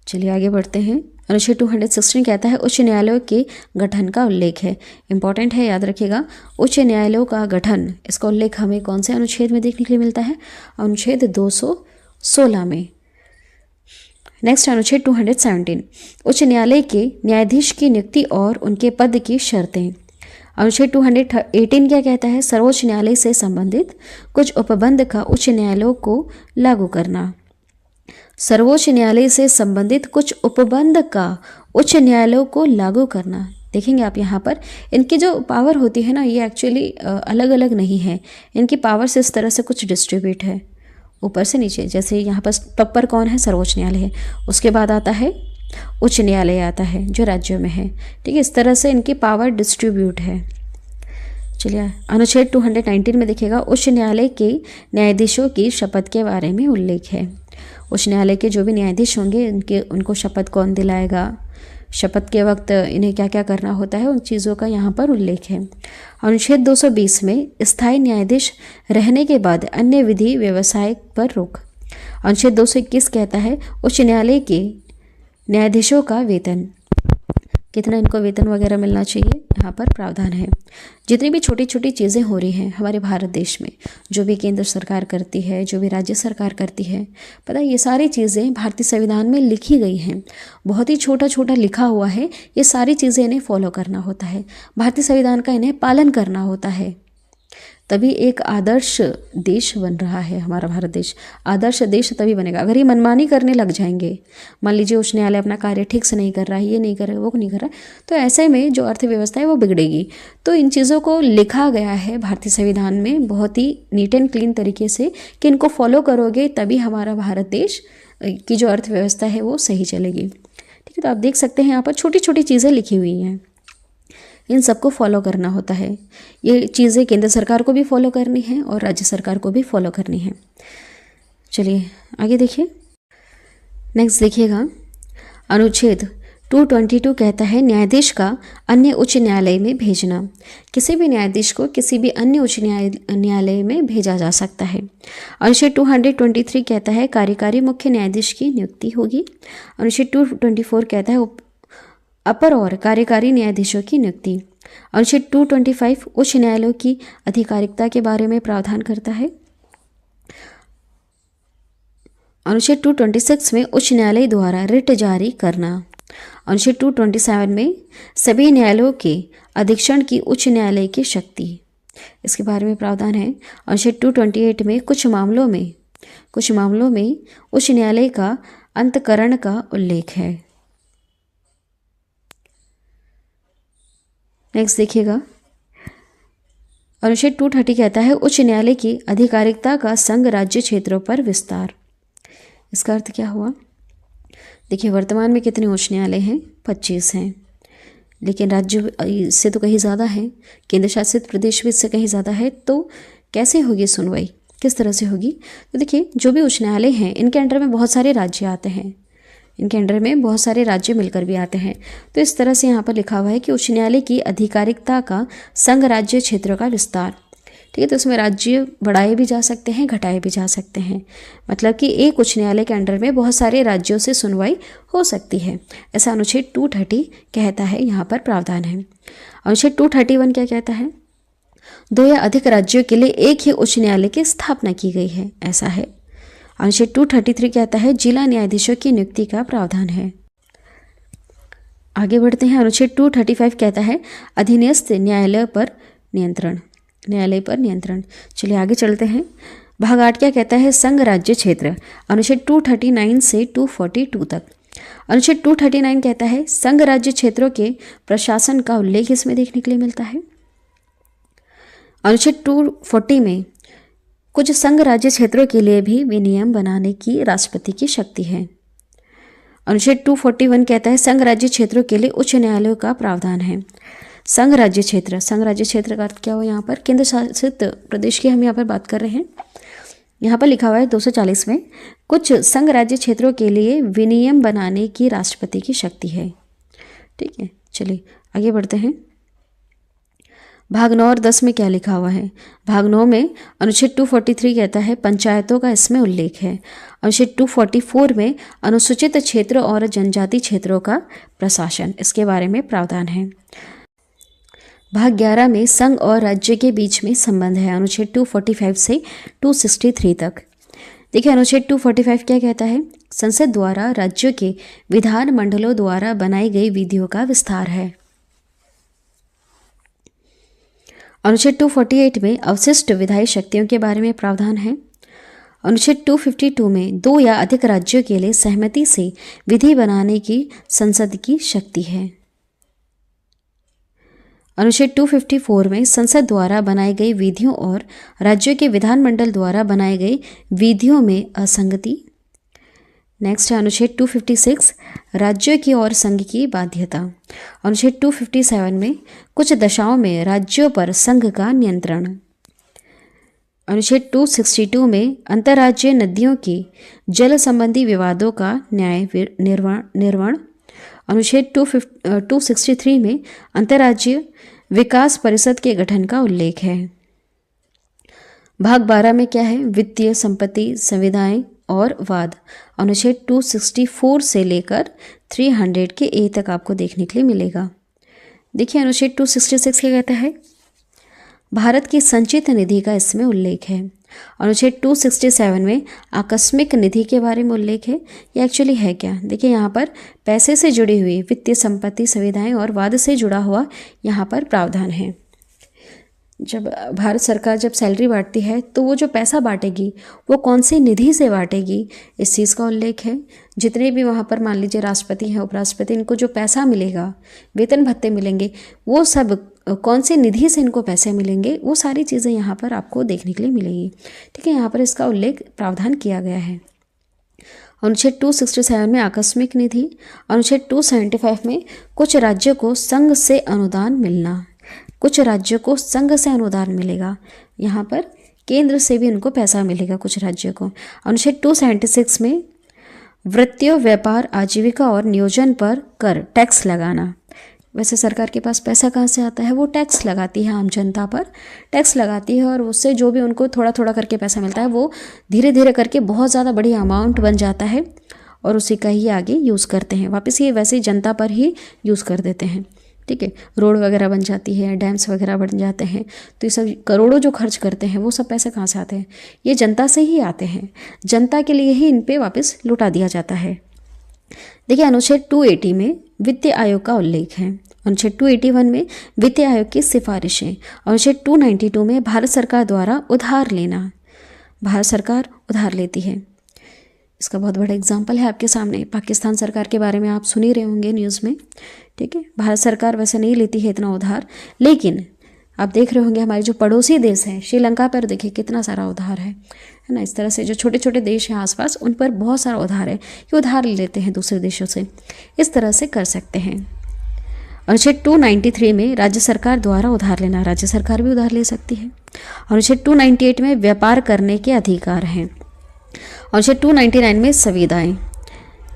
चलिए आगे बढ़ते हैं। अनुच्छेद 216 कहता है उच्च न्यायालयों के गठन का उल्लेख है। इंपॉर्टेंट है, याद रखिएगा, उच्च न्यायालयों का गठन, इसका उल्लेख हमें कौन से अनुच्छेद में देखने के लिए मिलता है, अनुच्छेद 216 में। नेक्स्ट अनुच्छेद 217 उच्च न्यायालय के न्यायाधीश की नियुक्ति और उनके पद की शर्तें। अनुच्छेद 218 क्या कहता है सर्वोच्च न्यायालय से संबंधित कुछ उपबंध का उच्च न्यायालयों को लागू करना। सर्वोच्च न्यायालय से संबंधित कुछ उपबंध का उच्च न्यायालयों को लागू करना। देखेंगे आप यहाँ पर इनकी जो पावर होती है ना, ये एक्चुअली अलग अलग नहीं है, इनकी पावर्स इस तरह से कुछ डिस्ट्रीब्यूट है ऊपर से नीचे। जैसे यहाँ पर टॉप पर कौन है, सर्वोच्च न्यायालय है, उसके बाद आता है उच्च न्यायालय आता है जो राज्यों में है। ठीक है, इस तरह से इनकी पावर डिस्ट्रीब्यूट है। चलिए अनुच्छेद 219 में देखिएगा उच्च न्यायालय के न्यायाधीशों की शपथ के बारे में उल्लेख है। उच्च न्यायालय के जो भी न्यायाधीश होंगे उनको शपथ कौन दिलाएगा, शपथ के वक्त इन्हें क्या क्या करना होता है, उन चीज़ों का यहाँ पर उल्लेख है। अनुच्छेद 220 में स्थायी न्यायाधीश रहने के बाद अन्य विधि व्यवसाय पर रोक। अनुच्छेद 221 कहता है उच्च न्यायालय के न्यायाधीशों का वेतन, कितना इनको वेतन वगैरह मिलना चाहिए, यहाँ पर प्रावधान है। जितनी भी छोटी छोटी चीज़ें हो रही हैं हमारे भारत देश में, जो भी केंद्र सरकार करती है, जो भी राज्य सरकार करती है, पता है ये सारी चीज़ें भारतीय संविधान में लिखी गई हैं। बहुत ही छोटा छोटा लिखा हुआ है, ये सारी चीज़ें इन्हें फॉलो करना होता है, भारतीय संविधान का इन्हें पालन करना होता है, तभी एक आदर्श देश बन रहा है हमारा भारत देश। आदर्श देश तभी बनेगा अगर ये मनमानी करने लग जाएंगे। मान लीजिए उच्च न्यायालय अपना कार्य ठीक से नहीं कर रहा है, ये नहीं कर रहा है, वो नहीं कर रहा है, तो ऐसे में जो अर्थव्यवस्था है वो बिगड़ेगी। तो इन चीज़ों को लिखा गया है भारतीय संविधान में बहुत ही नीट एंड क्लीन तरीके से कि इनको फॉलो करोगे तभी हमारा भारत देश की जो अर्थव्यवस्था है वो सही चलेगी। ठीक है, तो आप देख सकते हैं यहाँ पर छोटी छोटी चीज़ें लिखी हुई हैं, इन सबको फॉलो करना होता है। ये चीज़ें केंद्र सरकार को भी फॉलो करनी है और राज्य सरकार को भी फॉलो करनी है। चलिए आगे देखिए। नेक्स्ट देखिएगा अनुच्छेद 222 कहता है न्यायाधीश का अन्य उच्च न्यायालय में भेजना। किसी भी न्यायाधीश को किसी भी अन्य उच्च न्यायालय में भेजा जा सकता है। अनुच्छेद 223 कहता है कार्यकारी मुख्य न्यायाधीश की नियुक्ति होगी। अनुच्छेद 224 कहता है अपर और कार्यकारी न्यायाधीशों की नियुक्ति। अनुच्छेद 225 उच्च न्यायालयों की आधिकारिकता के बारे में प्रावधान करता है। अनुच्छेद 226 में उच्च न्यायालय द्वारा रिट जारी करना। अनुच्छेद 227 में सभी न्यायालयों के अधीक्षण की उच्च न्यायालय की शक्ति, इसके बारे में प्रावधान है। अनुच्छेद 228 में कुछ मामलों में उच्च न्यायालय का अंतःकरण का उल्लेख है। नेक्स्ट देखिएगा, अनुच्छेद 230 कहता है उच्च न्यायालय की आधिकारिकता का संघ राज्य क्षेत्रों पर विस्तार। इसका अर्थ क्या हुआ? देखिए, वर्तमान में कितने उच्च न्यायालय हैं? 25 हैं, लेकिन राज्य इससे तो कहीं ज़्यादा है, केंद्र शासित प्रदेश भी इससे कहीं ज़्यादा है। तो कैसे होगी सुनवाई, किस तरह से होगी? तो देखिए, जो भी उच्च न्यायालय हैं इनके अंडर में बहुत सारे राज्य आते हैं, इनके अंडर में बहुत सारे राज्य मिलकर भी आते हैं। तो इस तरह से यहाँ पर लिखा हुआ है कि उच्च न्यायालय की आधिकारिकता का संघ राज्य क्षेत्रों का विस्तार। ठीक है, तो इसमें राज्य बढ़ाए भी जा सकते हैं, घटाए भी जा सकते हैं। मतलब कि एक उच्च न्यायालय के अंडर में बहुत सारे राज्यों से सुनवाई हो सकती है, ऐसा अनुच्छेद 230 कहता है, यहाँ पर प्रावधान है। अनुच्छेद 231 क्या कहता है? 2 या अधिक राज्यों के लिए एक ही उच्च न्यायालय की स्थापना की गई है, ऐसा है। अनुच्छेद 233 कहता है जिला न्यायाधीशों की नियुक्ति का प्रावधान है। आगे बढ़ते हैं। अनुच्छेद 235 कहता है अधीनस्थ न्यायालय पर नियंत्रण। चलिए आगे चलते हैं। भाग 8 क्या कहता है? संघ राज्य क्षेत्र। अनुच्छेद 239 से 242 तक। अनुच्छेद 239 कहता है संघ राज्य क्षेत्रों के प्रशासन का उल्लेख इसमें देखने के लिए मिलता है। अनुच्छेद 240 में कुछ संघ राज्य क्षेत्रों के लिए भी विनियम बनाने की राष्ट्रपति की शक्ति है। अनुच्छेद 241 कहता है संघ राज्य क्षेत्रों के लिए उच्च न्यायालयों का प्रावधान है। संघ राज्य क्षेत्र का अर्थ क्या हो? यहाँ पर केंद्र शासित प्रदेश की हम यहाँ पर बात कर रहे हैं। यहाँ पर लिखा हुआ है 240 में कुछ संघ राज्य क्षेत्रों के लिए विनियम बनाने की राष्ट्रपति की शक्ति है। ठीक है, चलिए आगे बढ़ते हैं। भाग 9 और 10 में क्या लिखा हुआ है? भाग 9 में अनुच्छेद 243 कहता है पंचायतों का इसमें उल्लेख है। अनुच्छेद 244 में अनुसूचित क्षेत्र और जनजाति क्षेत्रों का प्रशासन, इसके बारे में प्रावधान है। भाग 11 में संघ और राज्य के बीच में संबंध है, अनुच्छेद 245 से 263 तक। देखिए, अनुच्छेद 245 क्या कहता है? संसद द्वारा राज्यों के विधान मंडलों द्वारा बनाई गई विधियों का विस्तार है। अनुच्छेद 248 में अवशिष्ट विधायी शक्तियों के बारे में प्रावधान है। अनुच्छेद 252 में 2 या अधिक राज्यों के लिए सहमति से विधि बनाने की संसद की शक्ति है। अनुच्छेद 254 में संसद द्वारा बनाई गई विधियों और राज्यों के विधानमंडल द्वारा बनाई गई विधियों में असंगति। नेक्स्ट है अनुच्छेद 256 राज्यों की और संघ की बाध्यता। अनुच्छेद 257 में कुछ दशाओं में राज्यों पर संघ का नियंत्रण। अनुच्छेद 262 में अंतर्राज्यीय नदियों के जल संबंधी विवादों का न्याय निर्वहन। अनुच्छेद 263 में अंतर्राज्यीय विकास परिषद के गठन का उल्लेख है। भाग 12 में क्या है? वित्तीय संपत्ति, संविदाएं और वाद। अनुच्छेद 264 से लेकर 300 के ए तक आपको देखने के लिए मिलेगा। देखिए, अनुच्छेद 266 क्या कहता है? भारत की संचित निधि का इसमें उल्लेख है। अनुच्छेद 267 में आकस्मिक निधि के बारे में उल्लेख है। ये एक्चुअली है क्या? देखिए, यहाँ पर पैसे से जुड़ी हुई वित्तीय संपत्ति, सुविधाएं और वाद से जुड़ा हुआ यहाँ पर प्रावधान है। जब भारत सरकार जब सैलरी बांटती है तो वो जो पैसा बांटेगी वो कौन सी निधि से बांटेगी, इस चीज़ का उल्लेख है। जितने भी वहाँ पर मान लीजिए राष्ट्रपति हैं, उपराष्ट्रपति, इनको जो पैसा मिलेगा, वेतन भत्ते मिलेंगे, वो सब कौन सी निधि से इनको पैसे मिलेंगे, वो सारी चीज़ें यहाँ पर आपको देखने के लिए मिलेगी। ठीक है, यहाँ पर इसका उल्लेख प्रावधान किया गया है। अनुच्छेद 267 में आकस्मिक निधि। अनुच्छेद 275 में कुछ राज्यों को संघ से अनुदान मिलना। कुछ राज्यों को संघ से अनुदान मिलेगा, यहाँ पर केंद्र से भी उनको पैसा मिलेगा कुछ राज्यों को। अनुच्छेद 276 में वृत्तियों, व्यापार, आजीविका और नियोजन पर कर, टैक्स लगाना। वैसे सरकार के पास पैसा कहाँ से आता है? वो टैक्स लगाती है, आम जनता पर टैक्स लगाती है और उससे जो भी उनको थोड़ा थोड़ा करके पैसा मिलता है वो धीरे धीरे करके बहुत ज़्यादा बड़ी अमाउंट बन जाता है और उसी का ही आगे यूज़ करते हैं, वापस ये वैसे जनता पर ही यूज़ कर देते हैं। ठीक है, रोड वगैरह बन जाती है, डैम्स वगैरह बन जाते हैं, तो ये सब करोड़ों जो खर्च करते हैं वो सब पैसे कहाँ से आते हैं? ये जनता से ही आते हैं, जनता के लिए ही इन पे वापस लुटा दिया जाता है। देखिए अनुच्छेद 280 में वित्त आयोग का उल्लेख है, अनुच्छेद 281 में वित्त आयोग की सिफारिशें, अनुच्छेद 292 में भारत सरकार द्वारा उधार लेना, भारत सरकार उधार लेती है। इसका बहुत बड़ा एग्जाम्पल है आपके सामने, पाकिस्तान सरकार के बारे में आप सुन ही रहे होंगे न्यूज़ में। ठीक है, भारत सरकार वैसे नहीं लेती है इतना उधार, लेकिन आप देख रहे होंगे हमारे जो पड़ोसी देश हैं श्रीलंका पर देखिए कितना सारा उधार है ना। इस तरह से जो छोटे छोटे देश हैं आसपास उन पर बहुत सारा उधार है, ये उधार ले लेते हैं दूसरे देशों से, इस तरह से कर सकते हैं। अनुच्छेद 293 में राज्य सरकार द्वारा उधार लेना, राज्य सरकार भी उधार ले सकती है। अनुच्छेद 298 में व्यापार करने के अधिकार हैं। अनुच्छेद 299 में संविदाएं।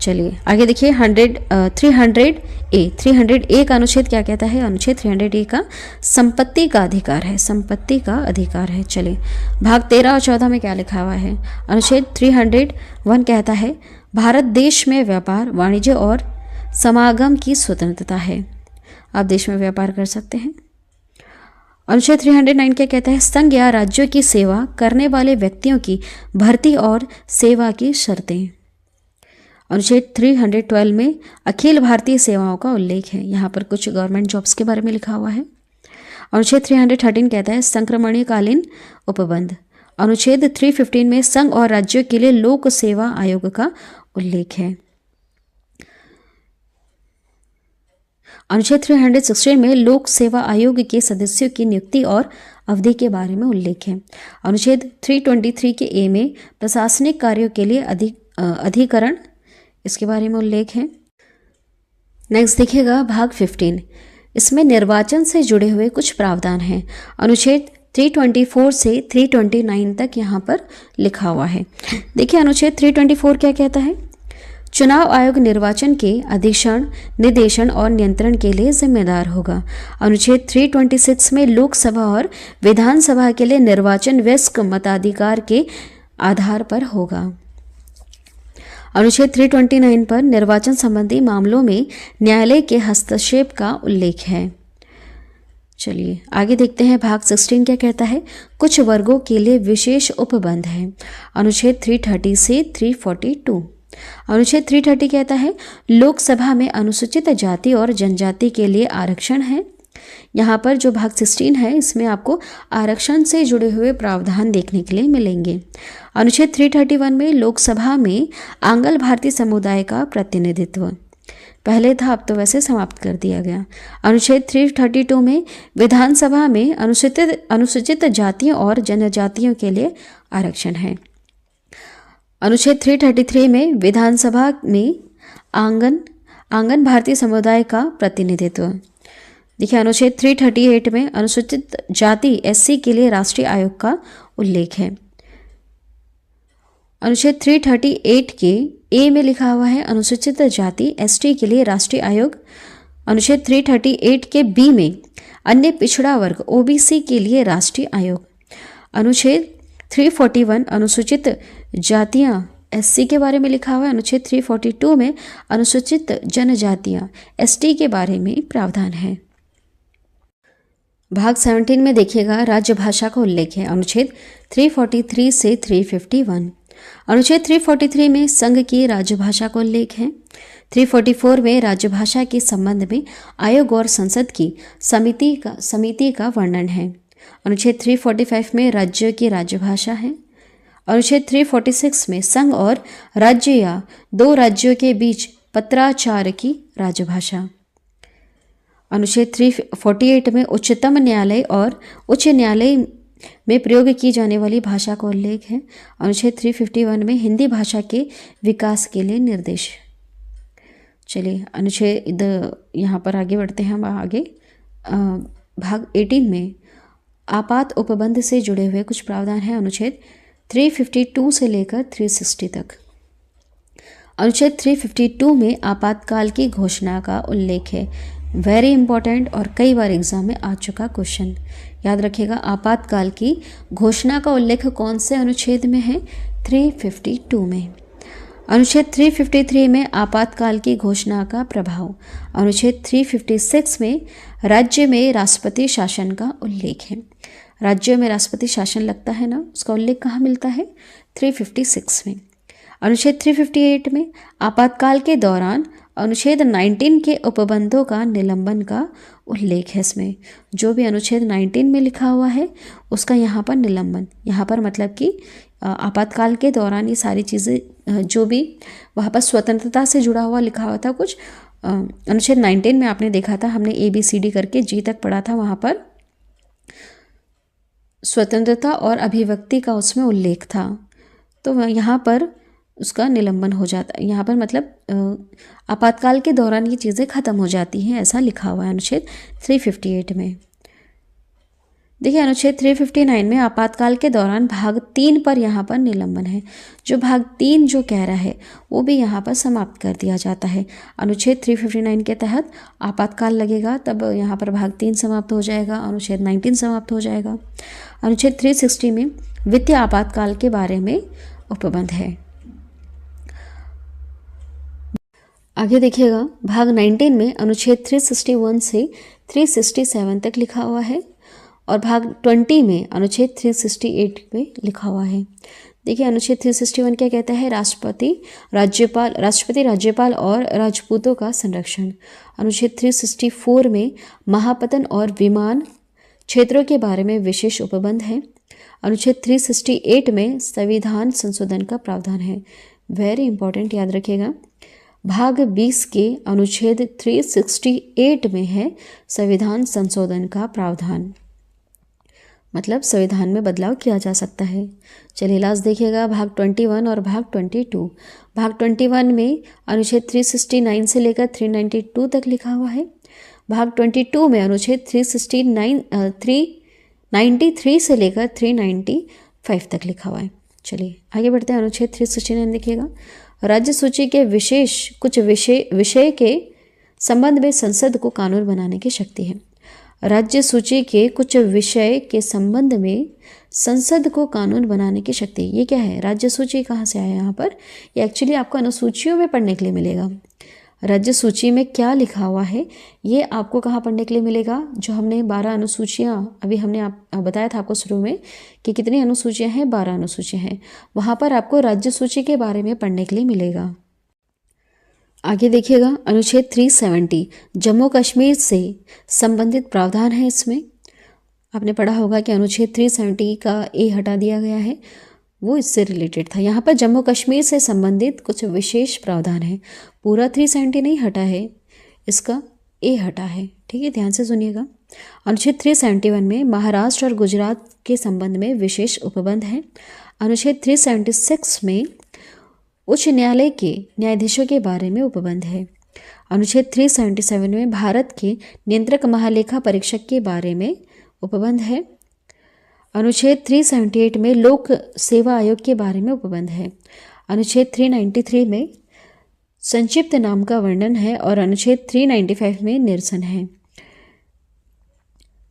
चलिए आगे देखिए 300A का अनुच्छेद क्या कहता है? अनुच्छेद 300A का संपत्ति का अधिकार है, संपत्ति का अधिकार है। चलिए भाग 13 और 14 में क्या लिखा हुआ है? अनुच्छेद 301 कहता है भारत देश में व्यापार, वाणिज्य और समागम की स्वतंत्रता है, आप देश में व्यापार कर सकते हैं। अनुच्छेद 309 क्या कहता है? संघ या राज्यों की सेवा करने वाले व्यक्तियों की भर्ती और सेवा की शर्तें। अनुच्छेद 312 में अखिल भारतीय सेवाओं का उल्लेख है, यहाँ पर कुछ गवर्नमेंट जॉब्स के बारे में लिखा हुआ है। अनुच्छेद 313 कहता है संक्रमणीकालीन उपबंध। अनुच्छेद 315 में संघ और राज्यों के लिए लोक सेवा आयोग का उल्लेख है। अनुच्छेद 316 में लोक सेवा आयोग के सदस्यों की नियुक्ति और अवधि के बारे में उल्लेख है। अनुच्छेद 323 के ए में प्रशासनिक कार्यों के लिए अधिकरण, इसके बारे में उल्लेख है। नेक्स्ट देखिएगा भाग 15, इसमें निर्वाचन से जुड़े हुए कुछ प्रावधान हैं। अनुच्छेद 324 से 329 तक यहाँ पर लिखा हुआ है। देखिए अनुच्छेद 324 क्या कहता है? चुनाव आयोग निर्वाचन के अधीक्षण, निर्देशन और नियंत्रण के लिए जिम्मेदार होगा। अनुच्छेद 326 में लोकसभा और विधानसभा के लिए निर्वाचन वयस्क मताधिकार के आधार पर होगा। अनुच्छेद 329 पर निर्वाचन संबंधी मामलों में न्यायालय के हस्तक्षेप का उल्लेख है। चलिए आगे देखते हैं भाग 16 क्या कहता है? कुछ वर्गों के लिए विशेष उपबंध है। अनुच्छेद 330 से 342। अनुच्छेद 330 कहता है लोकसभा में अनुसूचित जाति और जनजाति के लिए आरक्षण है। यहाँ पर जो भाग 16 है इसमें आपको आरक्षण से जुड़े हुए प्रावधान देखने के लिए मिलेंगे। अनुच्छेद 331 में लोकसभा में आंग्ल भारतीय समुदाय का प्रतिनिधित्व, पहले था अब तो वैसे समाप्त कर दिया गया। अनुच्छेद 332 में विधानसभा में अनुसूचित जातियों और जनजातियों के लिए आरक्षण है। अनुच्छेद 333 में विधानसभा में आंगन भारतीय समुदाय का प्रतिनिधित्व। देखिए अनुच्छेद 338 में अनुसूचित जाति SC के लिए राष्ट्रीय आयोग का उल्लेख है। अनुच्छेद 338 के ए में लिखा हुआ है अनुसूचित जाति ST के लिए राष्ट्रीय आयोग। अनुच्छेद 338 के बी में अन्य पिछड़ा वर्ग OBC के लिए राष्ट्रीय आयोग। अनुच्छेद 341 अनुसूचित जातियां SC के बारे में लिखा हुआ है। अनुच्छेद 342 में अनुसूचित जनजातियां ST के बारे में प्रावधान है। भाग 17 में देखिएगा राज्य भाषा का उल्लेख है। अनुच्छेद 343 से 351। अनुच्छेद 343 में संघ की राज्यभाषा का उल्लेख है। 344 में राज्यभाषा के संबंध में आयोग और संसद की समिति का वर्णन है। अनुच्छेद 345 में राज्यों की राज्यभाषा है। अनुच्छेद 346 में संघ और राज्य या दो राज्यों के बीच पत्राचार की राज्यभाषा। अनुच्छेद 348 में उच्चतम न्यायालय और उच्च न्यायालय में प्रयोग की जाने वाली भाषा का उल्लेख है। अनुच्छेद 351 में हिंदी भाषा के विकास के लिए निर्देश। चलिए अनुच्छेद यहाँ पर आगे बढ़ते हैं हम आगे। भाग 18 में आपात उपबंध से जुड़े हुए कुछ प्रावधान हैं। अनुच्छेद 352 से लेकर 360 तक। अनुच्छेद 352 में आपातकाल की घोषणा का उल्लेख है। वेरी इंपॉर्टेंट और कई बार एग्जाम में आ चुका क्वेश्चन, याद रखिएगा। आपातकाल की घोषणा का उल्लेख कौन से अनुच्छेद में है? 352 में। अनुच्छेद 353 में आपातकाल की घोषणा का प्रभाव। अनुच्छेद 356 में राज्य में राष्ट्रपति शासन का उल्लेख है। राज्यों में राष्ट्रपति शासन लगता है ना, उसका उल्लेख कहाँ मिलता है? 356 में। अनुच्छेद 358 में आपातकाल के दौरान अनुच्छेद 19 के उपबंधों का निलंबन का उल्लेख है। इसमें जो भी अनुच्छेद 19 में लिखा हुआ है उसका यहाँ पर निलंबन, यहाँ पर मतलब कि आपातकाल के दौरान ये सारी चीज़ें जो भी वहाँ पर स्वतंत्रता से जुड़ा हुआ लिखा हुआ था कुछ, अनुच्छेद 19 में आपने देखा था, हमने ABCD करके G तक पढ़ा था, वहाँ पर स्वतंत्रता और अभिव्यक्ति का उसमें उल्लेख था, तो यहाँ पर उसका निलंबन हो जाता है। यहाँ पर मतलब आपातकाल के दौरान ये चीज़ें ख़त्म हो जाती हैं, ऐसा लिखा हुआ है अनुच्छेद 358 में। देखिए अनुच्छेद 359 में आपातकाल के दौरान भाग 3 पर यहाँ पर निलंबन है। जो भाग 3 जो कह रहा है वो भी यहाँ पर समाप्त कर दिया जाता है। अनुच्छेद 359 के तहत आपातकाल लगेगा तब यहाँ पर भाग 3 समाप्त हो जाएगा, अनुच्छेद 19 समाप्त हो जाएगा। अनुच्छेद 360 में वित्तीय आपातकाल के बारे में उपबंध है। आगे देखिएगा भाग 19 में अनुच्छेद 361 से 367 तक लिखा हुआ है और भाग 20 में अनुच्छेद 368 में लिखा हुआ है। देखिए अनुच्छेद 361 क्या कहता है? राष्ट्रपति राज्यपाल और राजपूतों का संरक्षण। अनुच्छेद 364 में महापतन और विमान क्षेत्रों के बारे में विशेष उपबंध है। अनुच्छेद 368 में संविधान संशोधन का प्रावधान है। वेरी इंपॉर्टेंट, याद रखिएगा। भाग 20 के अनुच्छेद 368 में है संविधान संशोधन का प्रावधान, मतलब संविधान में बदलाव किया जा सकता है। चलिए लास्ट देखिएगा भाग 21 और भाग 22। भाग 21 में अनुच्छेद 369 से लेकर 392 तक लिखा हुआ है। भाग 22 में अनुच्छेद 393 से लेकर 395 तक लिखा हुआ है। चलिए आगे बढ़ते हैं। अनुच्छेद 369 देखिएगा, राज्य सूची के कुछ विषय के संबंध में संसद को कानून बनाने की शक्ति है। राज्य सूची के कुछ विषय के संबंध में संसद को कानून बनाने की शक्ति, ये क्या है? राज्य सूची कहाँ से आया यहाँ पर? ये एक्चुअली आपको अनुसूचियों में पढ़ने के लिए मिलेगा। राज्य सूची में क्या लिखा हुआ है ये आपको कहाँ पढ़ने के लिए मिलेगा? जो हमने 12 अनुसूचियाँ, अभी हमने बताया था आपको शुरू में कि कितनी अनुसूचियाँ हैं, 12 अनुसूचियाँ हैं, वहाँ पर आपको राज्य सूची के बारे में पढ़ने के लिए मिलेगा। आगे देखिएगा अनुच्छेद 370 जम्मू कश्मीर से संबंधित प्रावधान है। इसमें आपने पढ़ा होगा कि अनुच्छेद 370 का ए हटा दिया गया है, वो इससे रिलेटेड था। यहाँ पर जम्मू कश्मीर से संबंधित कुछ विशेष प्रावधान है। पूरा 370 नहीं हटा है, इसका ए हटा है, ठीक है, ध्यान से सुनिएगा। अनुच्छेद 371 में महाराष्ट्र और गुजरात के संबंध में विशेष उपबंध है। अनुच्छेद 376 में उच्च न्यायालय के न्यायाधीशों के बारे में उपबंध है। अनुच्छेद 377 में भारत के नियंत्रक महालेखा परीक्षक के बारे में उपबंध है। अनुच्छेद 378 में लोक सेवा आयोग के बारे में उपबंध है। अनुच्छेद 393 में संक्षिप्त नाम का वर्णन है और अनुच्छेद 395 में निरसन है।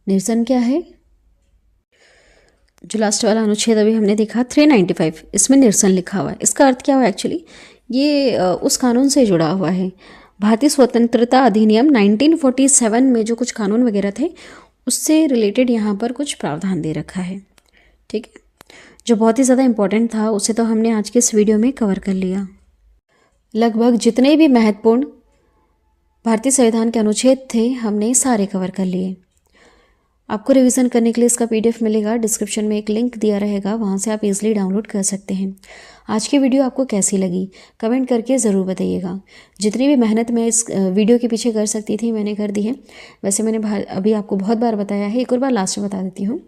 निरसन क्या है? जो लास्ट वाला अनुच्छेद अभी हमने देखा 395, इसमें निरसन लिखा हुआ है। इसका अर्थ क्या हुआ? एक्चुअली ये उस कानून से जुड़ा हुआ है। भारतीय स्वतंत्रता अधिनियम 1947 में जो कुछ कानून वगैरह थे उससे रिलेटेड यहाँ पर कुछ प्रावधान दे रखा है, ठीक है, जो बहुत ही ज़्यादा इम्पोर्टेंट था। उसे तो हमने आज के इस वीडियो में कवर कर लिया। लगभग जितने भी महत्वपूर्ण भारतीय संविधान के अनुच्छेद थे हमने सारे कवर कर लिए। आपको रिवीजन करने के लिए इसका PDF मिलेगा, डिस्क्रिप्शन में एक लिंक दिया रहेगा, वहाँ से आप इजीली डाउनलोड कर सकते हैं। आज की वीडियो आपको कैसी लगी कमेंट करके ज़रूर बताइएगा। जितनी भी मेहनत मैं इस वीडियो के पीछे कर सकती थी मैंने कर दी है। वैसे मैंने अभी आपको बहुत बार बताया है, एक और बार लास्ट में बता देती हूँ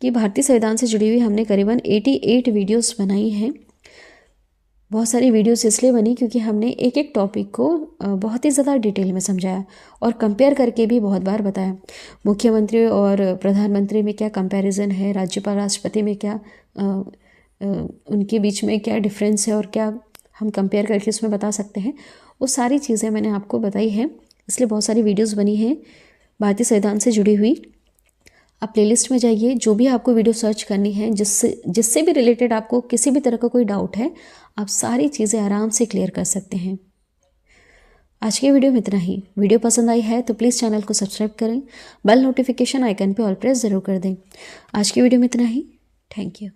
कि भारतीय संविधान से जुड़ी हुई हमने करीबन 88 वीडियोज़ बनाई हैं। बहुत सारी वीडियोस इसलिए बनी क्योंकि हमने एक एक टॉपिक को बहुत ही ज़्यादा डिटेल में समझाया और कंपेयर करके भी बहुत बार बताया। मुख्यमंत्री और प्रधानमंत्री में क्या कंपैरिजन है, राज्यपाल राष्ट्रपति में क्या उनके बीच में क्या डिफरेंस है और क्या हम कंपेयर करके उसमें बता सकते हैं, वो सारी चीज़ें मैंने आपको बताई हैं। इसलिए बहुत सारी वीडियोज़ बनी हैं भारतीय संविधान से जुड़ी हुई। आप प्लेलिस्ट में जाइए, जो भी आपको वीडियो सर्च करनी है, जिससे भी रिलेटेड आपको किसी भी तरह का कोई डाउट है, आप सारी चीज़ें आराम से क्लियर कर सकते हैं। आज के वीडियो में इतना ही। वीडियो पसंद आई है तो प्लीज़ चैनल को सब्सक्राइब करें, बेल नोटिफिकेशन आइकन पे ऑल प्रेस ज़रूर कर दें। आज की वीडियो में इतना ही। Thank you.